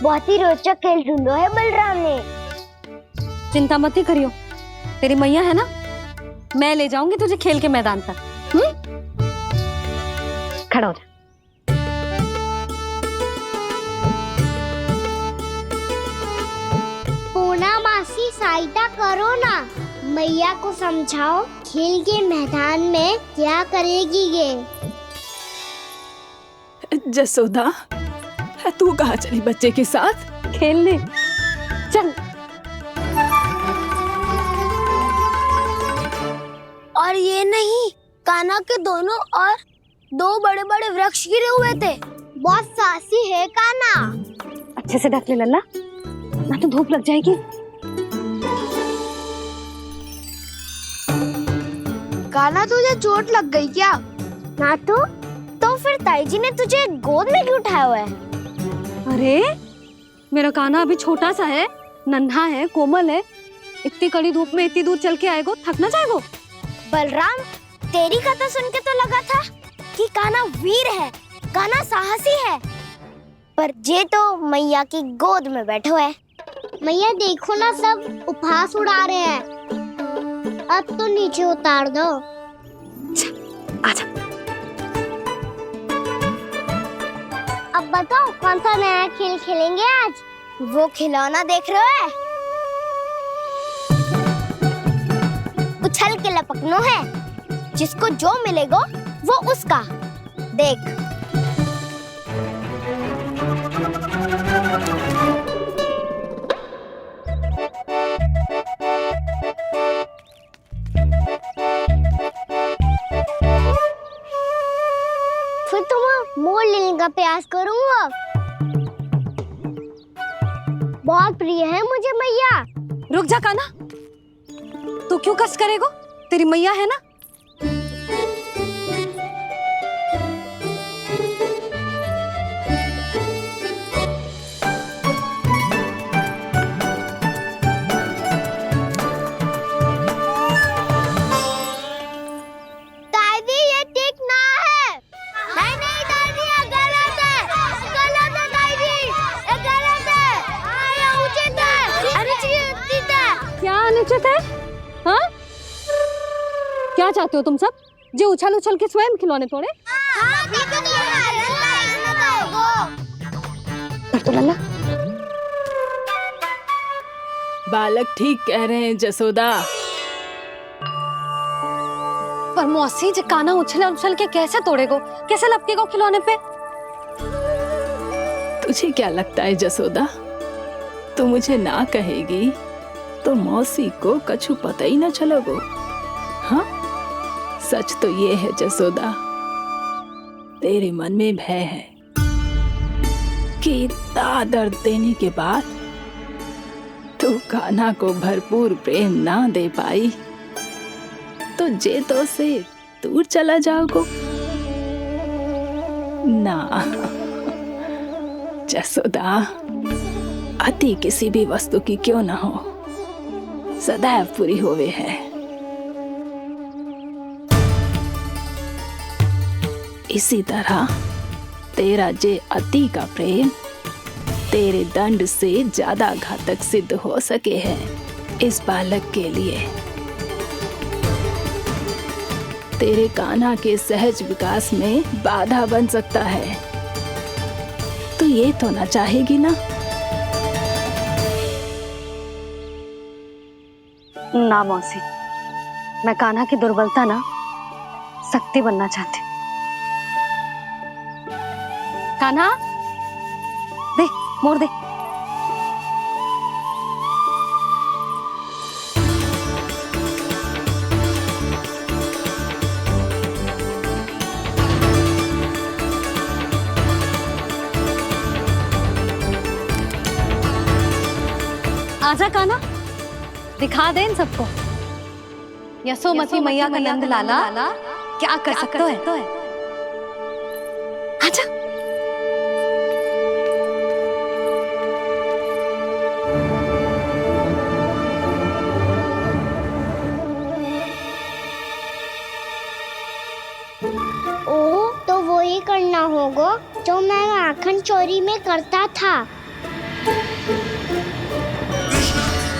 बहुत ही रोचक खेल ढूंढो है बलराम ने। चिंता मत ही करियो, तेरी मैया है ना, मैं ले जाऊंगी तुझे खेल के मैदान तक। खड़ा हो जा। पूना मासी सहायता करो ना, मैया को समझाओ खेल के मैदान में क्या करेगी ये। जसोदा, तू कहाँ चली बच्चे के साथ? खेलने चल। और ये नहीं, कान्हा के दोनों और दो बड़े बड़े वृक्ष गिरे हुए थे। बहुत साहसी है कान्हा। अच्छे से ढक ले लल्ला, ना तो धूप लग जाएगी। कान्हा तुझे चोट लग गई क्या? ना तो फिर ताई जी ने तुझे गोद में क्यों उठाया हुआ है? अरे मेरा कान्हा अभी छोटा सा है, नन्हा है, कोमल है। इतनी कड़ी धूप में इतनी दूर चल के आएगो, थक ना जाएगो। बलराम, तेरी कथा सुन के तो लगा था कि कान्हा वीर है, कान्हा साहसी है, पर जे तो मैया की गोद में बैठो है। मैया देखो ना, सब उपहास उड़ा रहे हैं। अब तो नीचे उतार दो। आजा। अब बताओ कौन सा नया खेल खेलेंगे आज? वो खिलौना देख रहे हो? उछल के लपकनो है, जिसको जो मिलेगा वो उसका। देख। फिर तुम मोड़ लेने का प्रयास करूंगा। बहुत प्रिय है मुझे मैया। रुक जा कान्हा, तू क्यों कष्ट करेगो? तेरी मैया है ना। दादी ये ठीक ना है। नहीं नहीं दादी, ये गलत है, गलत है दादी, ये गलत है, ये उचित है, अनुचित है। क्या अनुचित है? हाँ? क्या चाहते हो तुम सब? जो उछल उछल के स्वयं खिलौने तोड़े? तो लल्ला, बालक ठीक कह रहे हैं जसोदा। पर मौसी, जे कान्हा उछल उछल के कैसे तोड़ेगो, कैसे लपकेगो खिलौने पे? तुझे क्या लगता है जसोदा, तू मुझे ना कहेगी तो मौसी को कछु पता ही न चलोगो। हाँ, सच तो ये है जसोदा, तेरे मन में भय है कि इतना दर्द देने के बाद तू कान्हा को भरपूर प्रेम ना दे पाई तो जेतो से दूर चला जाओगो ना। जसोदा, अति किसी भी वस्तु की क्यों ना हो, सदैव पूरी होवे है। इसी तरह तेरा जे अति का प्रेम तेरे दंड से ज्यादा घातक सिद्ध हो सके है इस बालक के लिए। तेरे कान्हा के सहज विकास में बाधा बन सकता है, तो ये तो ना चाहेगी ना? ना मौसी, मैं कान्हा की दुर्बलता ना शक्ति बनना चाहती। कान्हा, दे मोड़ दे। आजा कान्हा, दिखा दे इन सबको यशोमती मैया का नंद लाला क्या कर सकता है। आजा। ओ, तो वो ही करना होगा जो मैं माखन चोरी में करता था।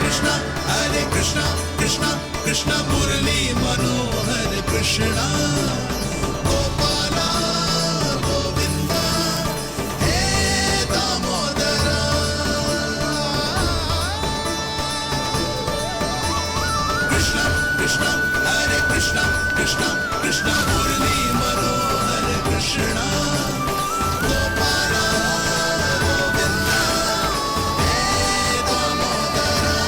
कृष्णा हरे कृष्णा कृष्णा कृष्णा मुरली मनोहर कृष्णा गोपाला गोविंदा हे दामोदरा। कृष्णा कृष्णा हरे कृष्णा कृष्णा कृष्णा मुरली मनोहर कृष्णा गोपाला गोविंदा हे दामोदरा।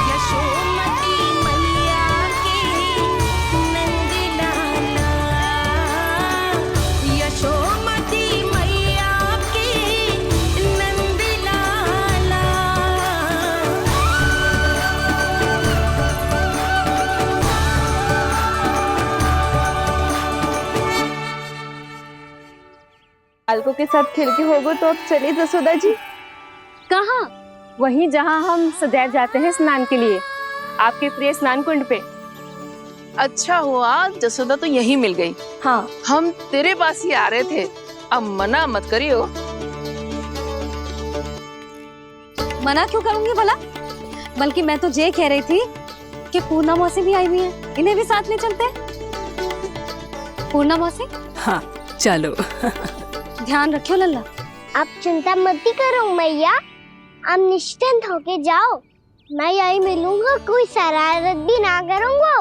यशोमती मैया के नंद लाला, यशोमती मैया के नंद लाला। बालकों के साथ खेल के होगो तो अब चलिए जसोदा जी। कहाँ? वहीं जहाँ हम सदैव जाते हैं स्नान के लिए, आपके प्रिय स्नान कुंड पे। अच्छा हुआ जसोदा तो यहीं मिल गई। हाँ, हम तेरे पास ही आ रहे थे, अब मना मत करियो। मना क्यों करूंगी भला? बल्कि मैं तो ये कह रही थी कि पूर्णा मौसी भी आई हुई है, इन्हें भी साथ ले चलते हैं। पूर्णा मौसी, हाँ चलो। ध्यान रखियो लल्ला। आप चिंता मत करो मैया, आप निश्चिंत होके जाओ, मैं यही मिलूंगा, कोई शरारत भी ना करूंगा।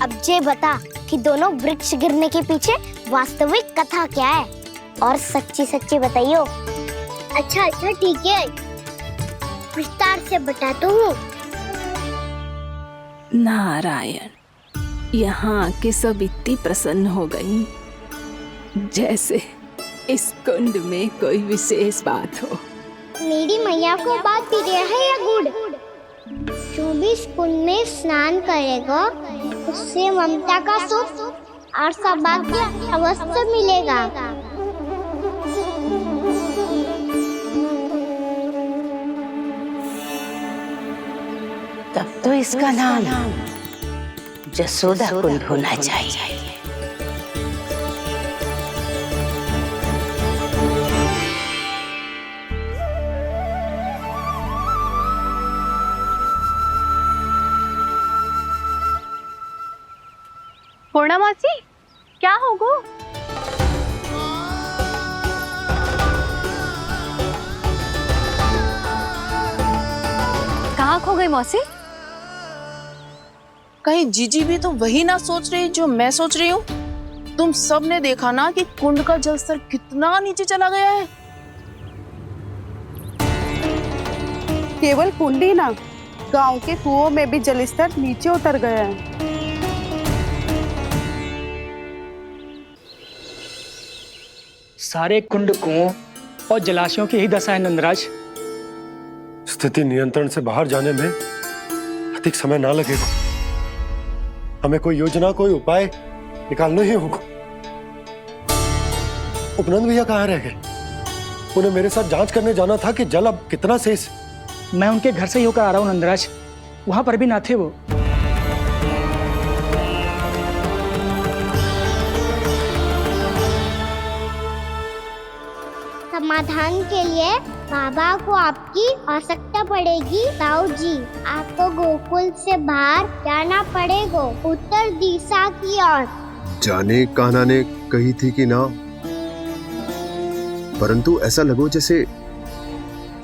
अब ये बता कि दोनों वृक्ष गिरने के पीछे वास्तविक कथा क्या है, और सच्ची सच्ची बताइयो। अच्छा अच्छा ठीक है, विस्तार से बताता हूँ। नारायण, यहाँ के सब इतनी प्रसन्न हो गई जैसे इस कुंड में कोई विशेष बात हो। मेरी मैया को बात प्रिय है या गुड़? जो भी इस कुंड में स्नान करेगा उससे ममता का सुख और सौभाग्य अवश्य मिलेगा। तब तो इसका नाम जसोदा कुंड होना चाहिए। पूर्णा मासी क्या होगो? कहाँ खो गई मौसी? कहीं जीजी भी तो वही ना सोच रही जो मैं सोच रही हूँ? तुम सब ने देखा ना कि कुंड का जलस्तर कितना नीचे चला गया है। केवल कुंड ही ना, गांव के कुओं में भी जलस्तर नीचे उतर गया है। सारे कुंड कुओं और जलाशयों की ही दशा है नंदराज। स्थिति नियंत्रण से बाहर जाने में अधिक समय ना लगेगा। हमें कोई योजना, कोई उपाय निकालना ही होगा। उपनंद भैया कहाँ रह गए? उन्हें मेरे साथ जांच करने जाना था कि जल अब कितना शेष। मैं उनके घर से ही होकर आ रहा हूँ नंदराज, वहां पर भी ना थे वो। समाधान के लिए बाबा को आपकी आवश्यकता पड़ेगी। ताऊ जी, आपको गोकुल से बाहर जाना पड़ेगा, उत्तर दिशा की ओर। जाने कान्हा ने कही थी कि ना, परंतु ऐसा लगो जैसे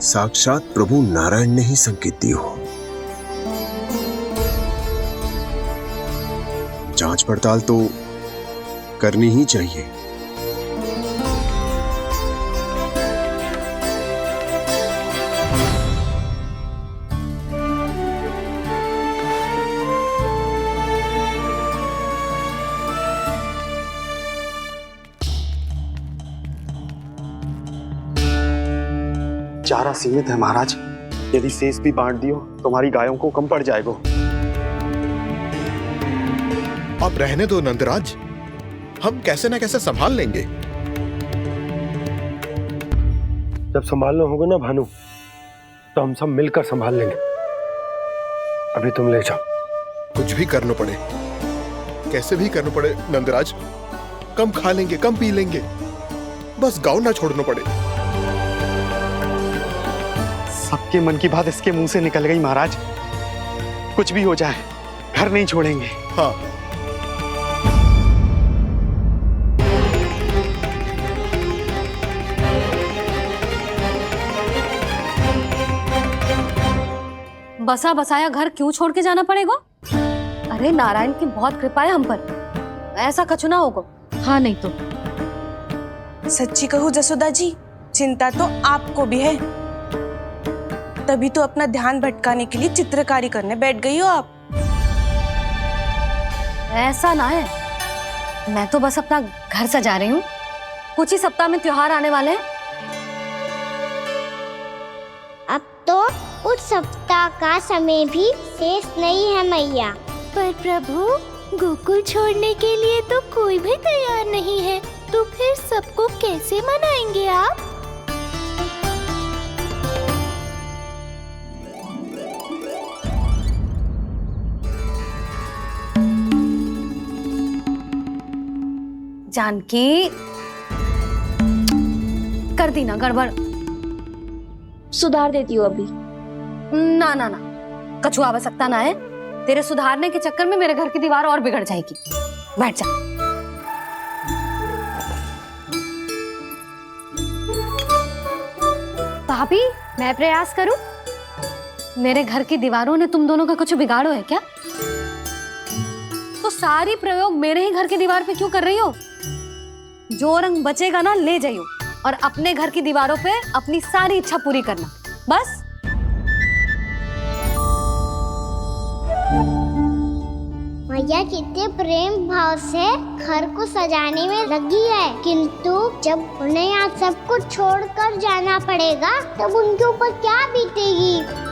साक्षात प्रभु नारायण ने ही संकेत दी हो। जांच पड़ताल तो करनी ही चाहिए। चारा सीमित है महाराज, यदि शेष भी बांट दियो तो हमारी गायों को कम पड़ जाएगा। अब रहने दो नंदराज, हम कैसे ना कैसे संभाल लेंगे। जब संभालना होगा ना भानु, तो हम सब मिलकर संभाल लेंगे। अभी तुम ले जाओ। कुछ भी करना पड़े, कैसे भी करना पड़े नंदराज, कम खा लेंगे, कम पी लेंगे, बस गाँव ना छोड़ना पड़े। सबके मन की बात इसके मुंह से निकल गई महाराज। कुछ भी हो जाए, घर नहीं छोड़ेंगे। हाँ, बसा बसाया घर क्यों छोड़ के जाना पड़ेगा? अरे नारायण की बहुत कृपा है हम पर, ऐसा कछु ना होगा। हाँ नहीं तो। सच्ची कहूँ जसोदा जी, चिंता तो आपको भी है, तभी तो अपना ध्यान भटकाने के लिए चित्रकारी करने बैठ गई हो आप। ऐसा ना है, मैं तो बस अपना घर सजा रही हूँ। कुछ ही सप्ताह में त्योहार आने वाले हैं। अब तो उस सप्ताह का समय भी शेष नहीं है मैया। पर प्रभु, गोकुल छोड़ने के लिए तो कोई भी तैयार नहीं है, तो फिर सबको कैसे मनाएंगे आप? जानकी, कर दी ना गड़बड़। सुधार देती हूँ अभी। ना ना ना, कछु आवश्यकता ना है। तेरे सुधारने के चक्कर में मेरे घर की दीवार और बिगड़ जाएगी। बैठ जा। भाभी, मैं प्रयास करूं? मेरे घर की दीवारों ने तुम दोनों का कुछ बिगाड़ो है क्या? तो सारी प्रयोग मेरे ही घर की दीवार पे क्यों कर रही हो? जो रंग बचेगा ना ले जाइयो, और अपने घर की दीवारों पे अपनी सारी इच्छा पूरी करना, बस। मैया कितने प्रेम भाव से घर को सजाने में लगी है, किंतु जब उन्हें यहाँ सब कुछ छोड़कर जाना पड़ेगा तब उनके ऊपर क्या बीतेगी?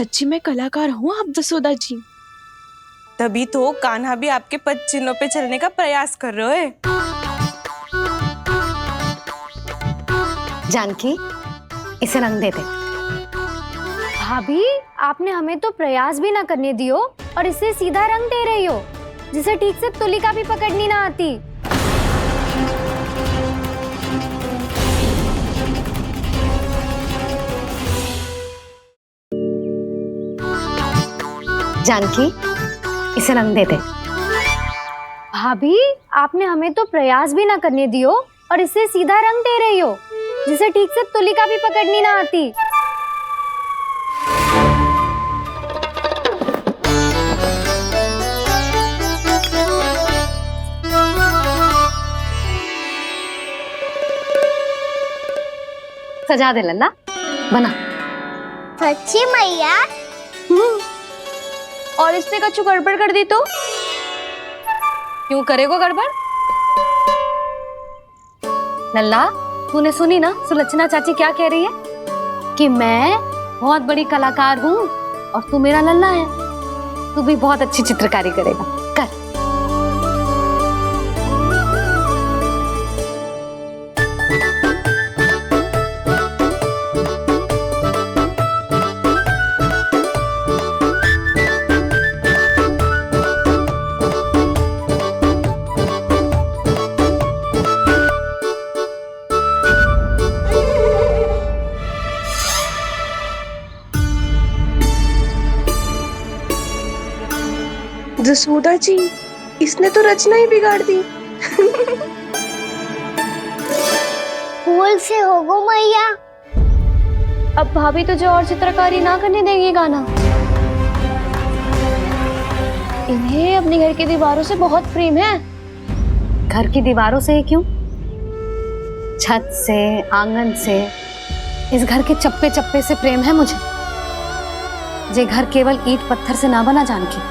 सच्ची में कलाकार हूँ आप जसोदा जी। तभी तो कान्हा भी आपके पद चिन्हों पे चलने का प्रयास कर रहे है। जानकी, इसे रंग दे दे। भाभी, आपने हमें तो प्रयास भी ना करने दियो और इसे सीधा रंग दे रही हो, जिसे ठीक से तुलिका भी पकड़नी ना आती। जानकी, इसे रंग दे दे। भाभी, आपने हमें तो प्रयास भी ना करने दियो और इसे सीधा रंग दे रही हो, जिसे ठीक से तुलिका भी पकड़नी ना आती। सजा दे लल्ला, बना। सच्ची मैया? और इसने कछु गड़बड़ कर दी तो? क्यों करेगो गड़बड़? लल्ला, तूने सुनी ना सुलक्षणा चाची क्या कह रही है? कि मैं बहुत बड़ी कलाकार हूँ और तू मेरा लल्ला है। तू भी बहुत अच्छी चित्रकारी करेगा, कर। जसोदा जी, इसने तो रचना ही बिगाड़ दी। फूल से होगो मैया। अब भाभी तुझे और चित्रकारी ना करने देंगी गाना। इन्हें अपने घर की दीवारों से बहुत प्रेम है। घर की दीवारों से ही क्यों? छत से, आंगन से, इस घर के चप्पे चप्पे से प्रेम है मुझे। ये घर केवल ईंट पत्थर से ना बना जानकी।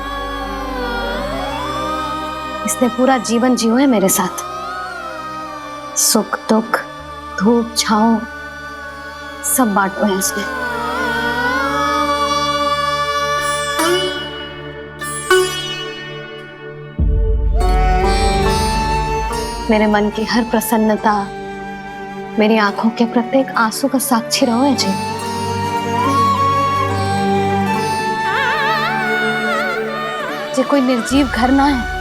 इसने पूरा जीवन जियो है मेरे साथ। सुख दुख, धूप छांव सब बांटो है इसने। मेरे मन की हर प्रसन्नता, मेरी आंखों के प्रत्येक आंसू का साक्षी रहो है जी। ये कोई निर्जीव घर ना है,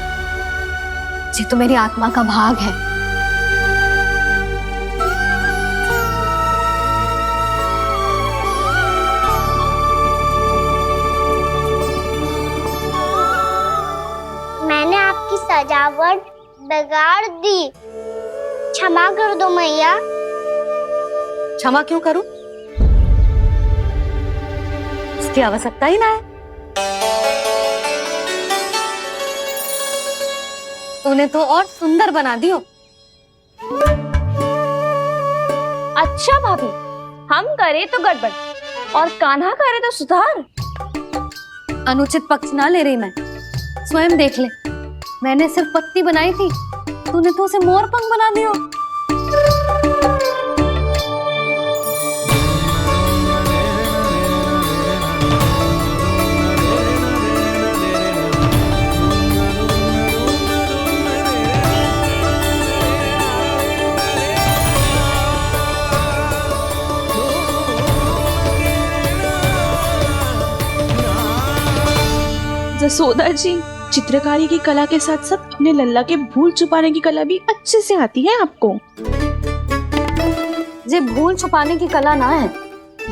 ये तो मेरी आत्मा का भाग है। मैंने आपकी सजावट बिगाड़ दी, क्षमा कर दो मैया। क्षमा क्यों करूं? इसकी आवश्यकता ही ना है। तूने तो और सुंदर बना दियो। अच्छा भाभी, हम करे तो गड़बड़ और कान्हा करे तो सुधार। अनुचित पक्ष ना ले रही मैं, स्वयं देख ले। मैंने सिर्फ पत्ती बनाई थी, तूने तो उसे मोर पंख बना दियो। जसोदा जी, चित्रकारी की कला के साथ साथ अपने लल्ला के भूल छुपाने की कला भी अच्छे से आती है आपको। ये भूल छुपाने की कला ना है,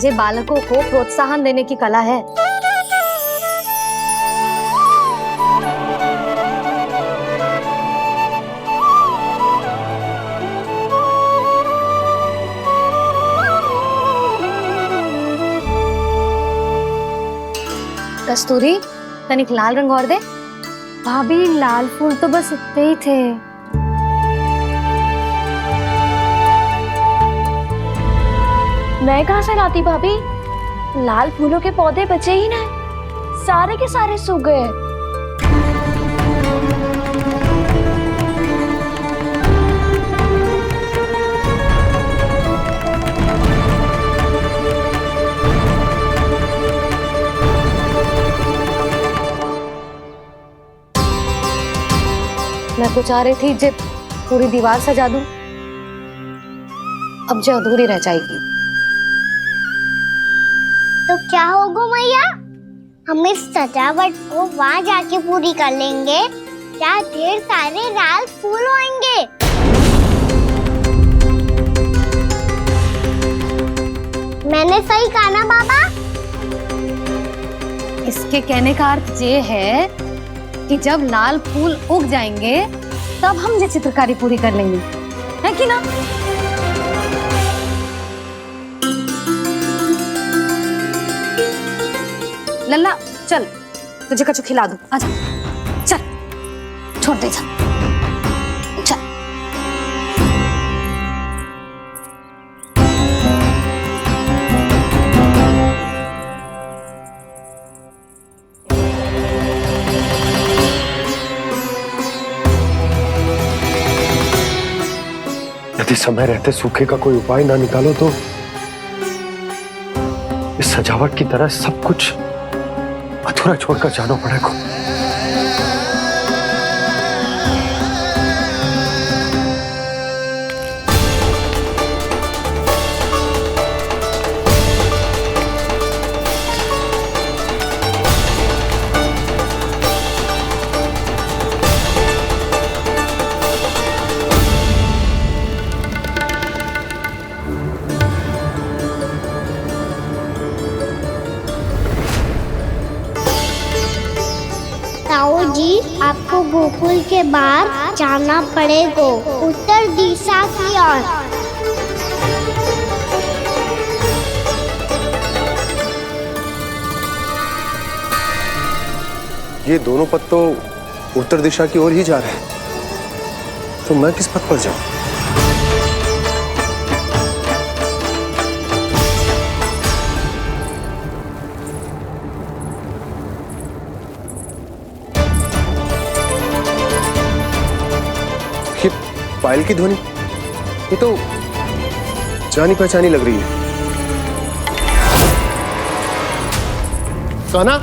ये बालकों को प्रोत्साहन देने की कला है। कस्तूरी, तनिक लाल रंग और दे। भाभी, लाल फूल तो बस इतने ही थे। मैं कहाँ से लाती भाभी? लाल फूलों के पौधे बचे ही ना, सारे के सारे सूख गए। मैं तो चाह रही थी जे पूरी दीवार सजा दूं, अब जो अधूरी रह जाएगी। तो क्या होगा मैया, हम इस सजावट को वहाँ जाके पूरी कर लेंगे जहाँ ढेर सारे लाल फूल होंगे। मैंने सही कहा ना बाबा? इसके कहने का अर्थ ये है कि जब लाल फूल उग जाएंगे तब हम ये चित्रकारी पूरी कर लेंगे, है कि ना? लल्ला चल, तुझे कछु खिला दूं, आजा, चल, छोड़ दे, चल। यदि समय रहते सूखे का कोई उपाय ना निकालो तो इस सजावट की तरह सब कुछ अधूरा छोड़कर जाना पड़ेगा। ताऊ जी, आपको गोकुल के बाहर जाना पड़ेगा, उत्तर दिशा की ओर। ये दोनों पथ तो उत्तर दिशा की ओर ही जा रहे हैं, तो मैं किस पथ पर जाऊं? पायल की ध्वनि, ये तो जानी पहचानी लग रही है। कान्हा,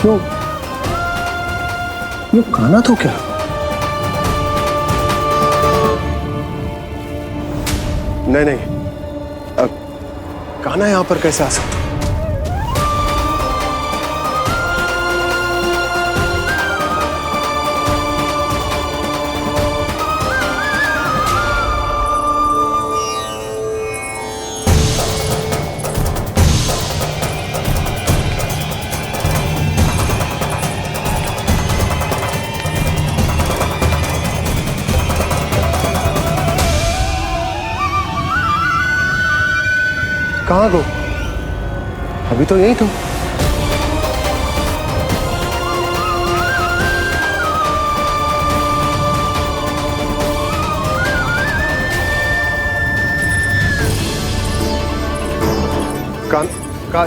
क्यों? ये कान्हा तो क्या? नहीं नहीं, अब कान्हा यहां पर कैसे आ सकता? कहाँ गो? अभी तो यही तुम।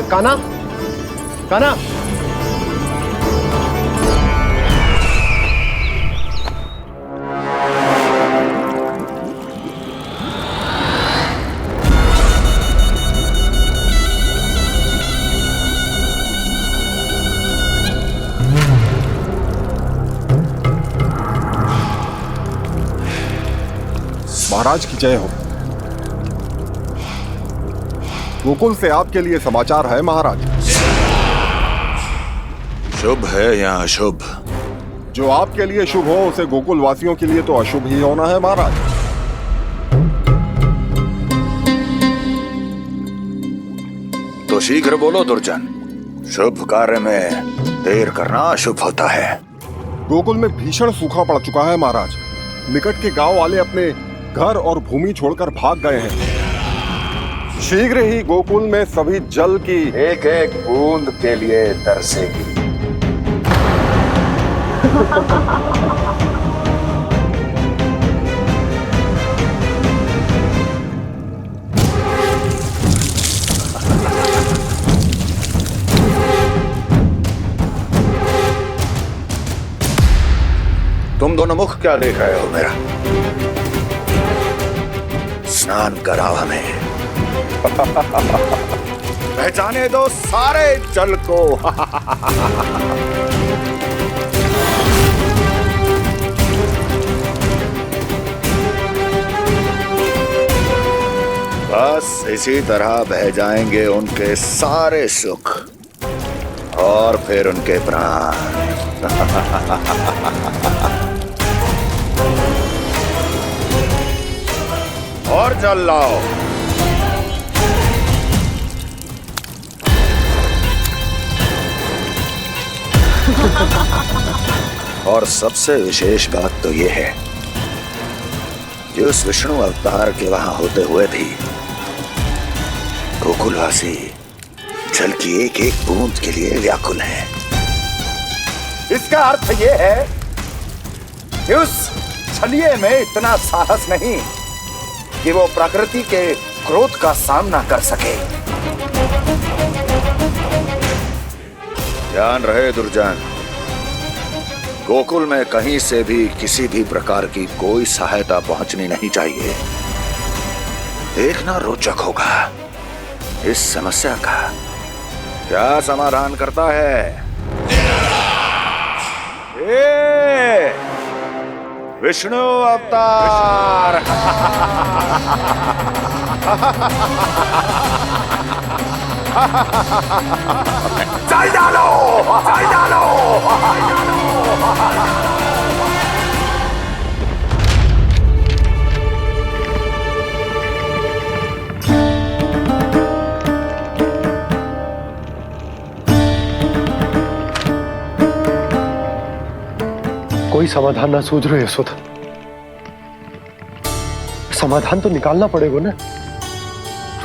कान्हा, कान्हा, महाराज की जय हो। गोकुल से आपके लिए समाचार है महाराज। शुभ है या अशुभ? जो आपके लिए शुभ हो उसे गोकुल वासियों के लिए तो अशुभ ही होना है महाराज। तो शीघ्र बोलो दुर्जन, शुभ कार्य में देर करना अशुभ होता है। गोकुल में भीषण सूखा पड़ चुका है महाराज। निकट के गांव वाले अपने घर और भूमि छोड़कर भाग गए हैं। शीघ्र ही गोकुल में सभी जल की एक एक बूंद के लिए तरसेगी। तुम दोनों मुख क्या देख रहे हो मेरा? स्नान कराओ हमें। बह जाने दो सारे जल को। बस इसी तरह बह जाएंगे उनके सारे सुख और फिर उनके प्राण। और जल लाओ। और सबसे विशेष बात तो ये है कि उस विष्णु अवतार के वहां होते हुए भी गोकुलवासी जल की एक एक बूंद के लिए व्याकुल है। इसका अर्थ ये है कि उस छलिए में इतना साहस नहीं कि वो प्रकृति के क्रोध का सामना कर सके। ध्यान रहे दुर्जन, गोकुल में कहीं से भी किसी भी प्रकार की कोई सहायता पहुंचनी नहीं चाहिए। देखना रोचक होगा इस समस्या का क्या समाधान करता है। ए, विष्णु अवतार। जल डालो, जल डालो। कोई समाधान ना सूझ रहे यशोदा। समाधान तो निकालना पड़ेगा ना,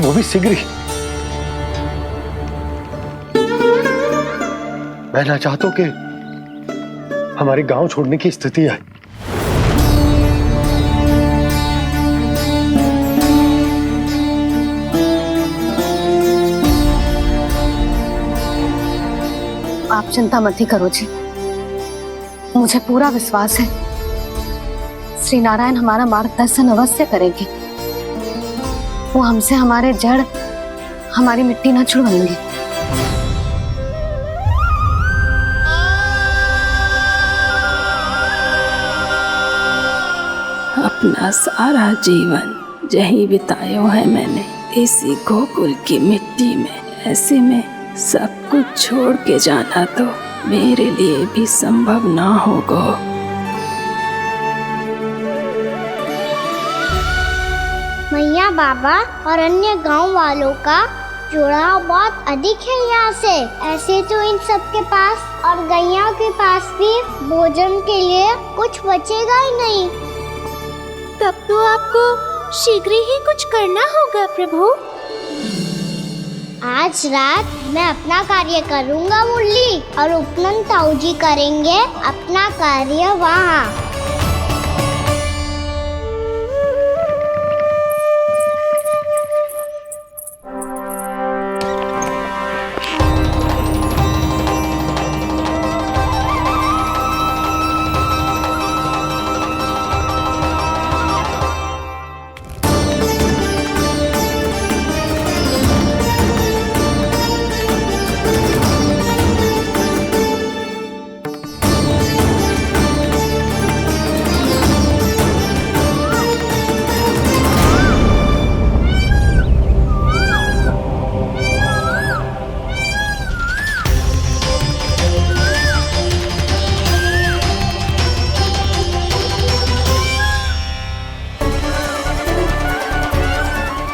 वो भी शीघ्र ही। मैं ना चाहता कि हमारे गांव छोड़ने की स्थिति आए। आप चिंता मत ही करो जी, मुझे पूरा विश्वास है श्री नारायण हमारा मार्गदर्शन अवश्य करेंगे। वो हमसे हमारे जड़, हमारी मिट्टी ना छुड़वाएंगे। अपना सारा जीवन यही बिताया है मैंने, इसी गोकुल की मिट्टी में। ऐसे में सब कुछ छोड़ के जाना तो मेरे लिए भी संभव ना होगा। मैया बाबा और अन्य गांव वालों का जुड़ाव बहुत अधिक है यहाँ से। ऐसे तो इन सब के पास और गैया के पास भी भोजन के लिए कुछ बचेगा ही नहीं। तब तो आपको शीघ्र ही कुछ करना होगा प्रभु। आज रात मैं अपना कार्य करूँगा मुरली, और उपनंद ताऊ जी करेंगे अपना कार्य वहाँ।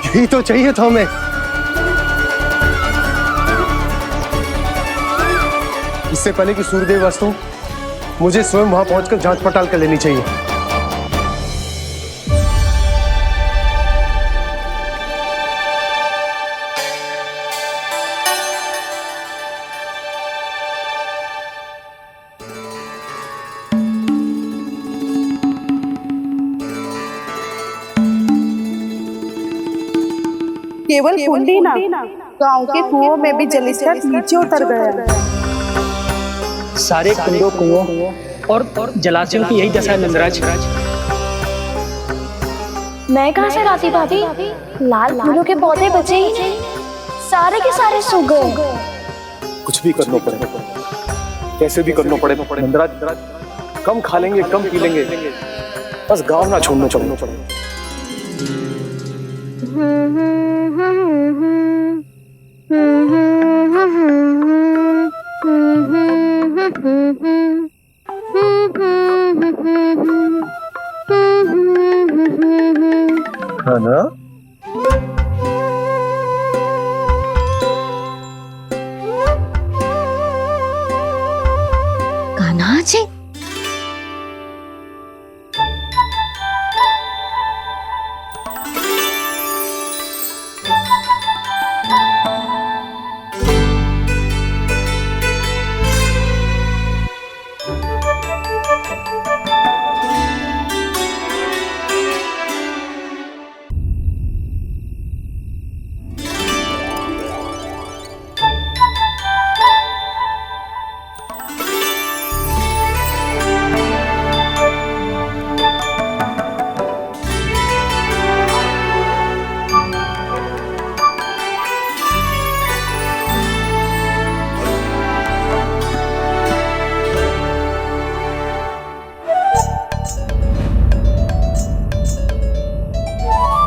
यही तो चाहिए था हमें। इससे पहले कि सूर्यदेव अस्तु, मुझे स्वयं वहां पहुंचकर जांच पड़ताल कर लेनी चाहिए। केवल कुंडी ना, गांव के कुओं में भी जलस्तर नीचे उतर गया। सारे कुंडों, कुओं और जलाशयों की यही दशा है नंदराज। मैं कहाँ से लाती भाभी? लाल फूलों के पौधे बचे ही नहीं। सारे के सारे सो गए। कुछ भी करना पड़े, कैसे भी करना पड़े नंदराज, कम खा लेंगे, कम पी लेंगे, बस गांव ना छोड़ना चाहिए। है ना? कान्हा जी,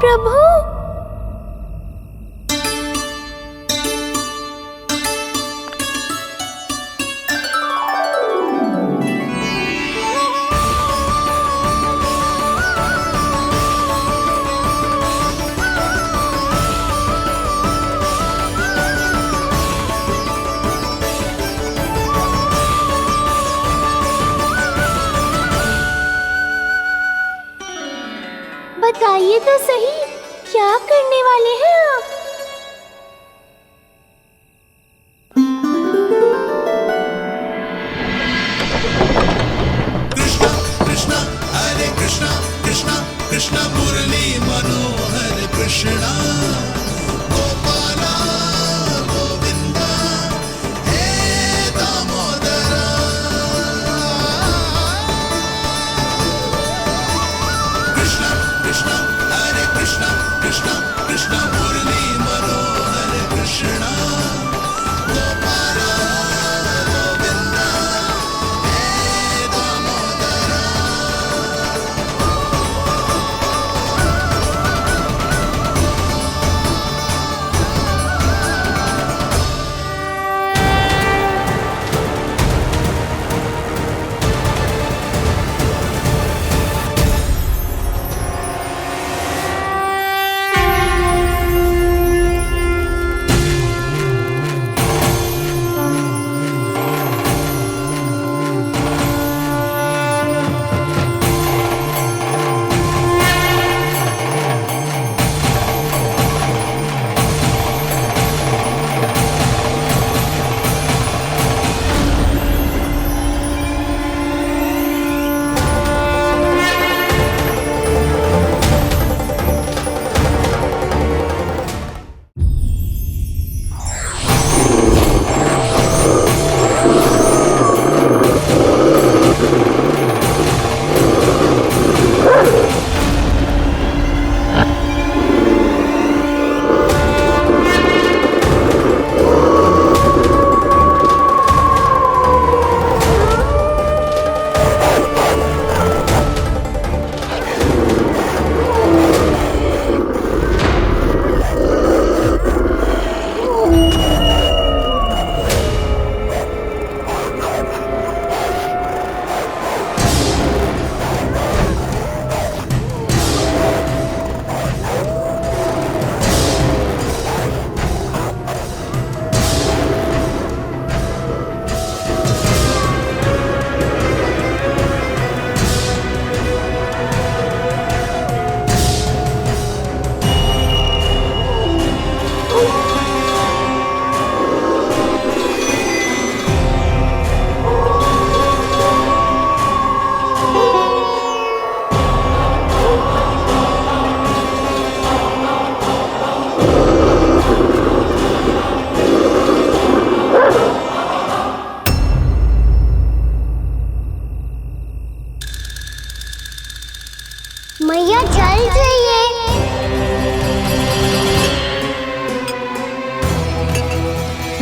प्रभु, बताइए तो सही, क्या करने वाले हैं आप? कृष्णा हरे कृष्णा कृष्णा कृष्णा मुरली मनोहर कृष्णा गोपाला गोविंदा हे दामोदरा कृष्णा कृष्णा हरे कृष्णा कृष्णा कृष्णा मुरली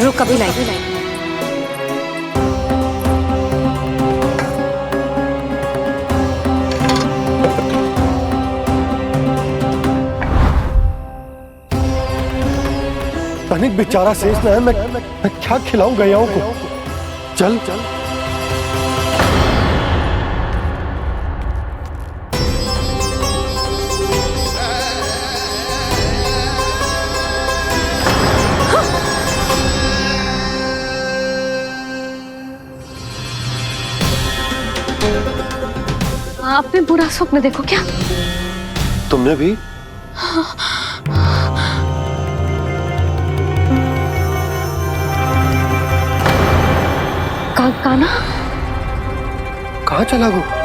रुक अभी लाई। तनिक बेचारा शेष न है, मैं क्या खिलाऊं गयाओं को। चल चल आपने बुरा स्वप्न देखो क्या? तुमने भी? काना कहाँ चला गो?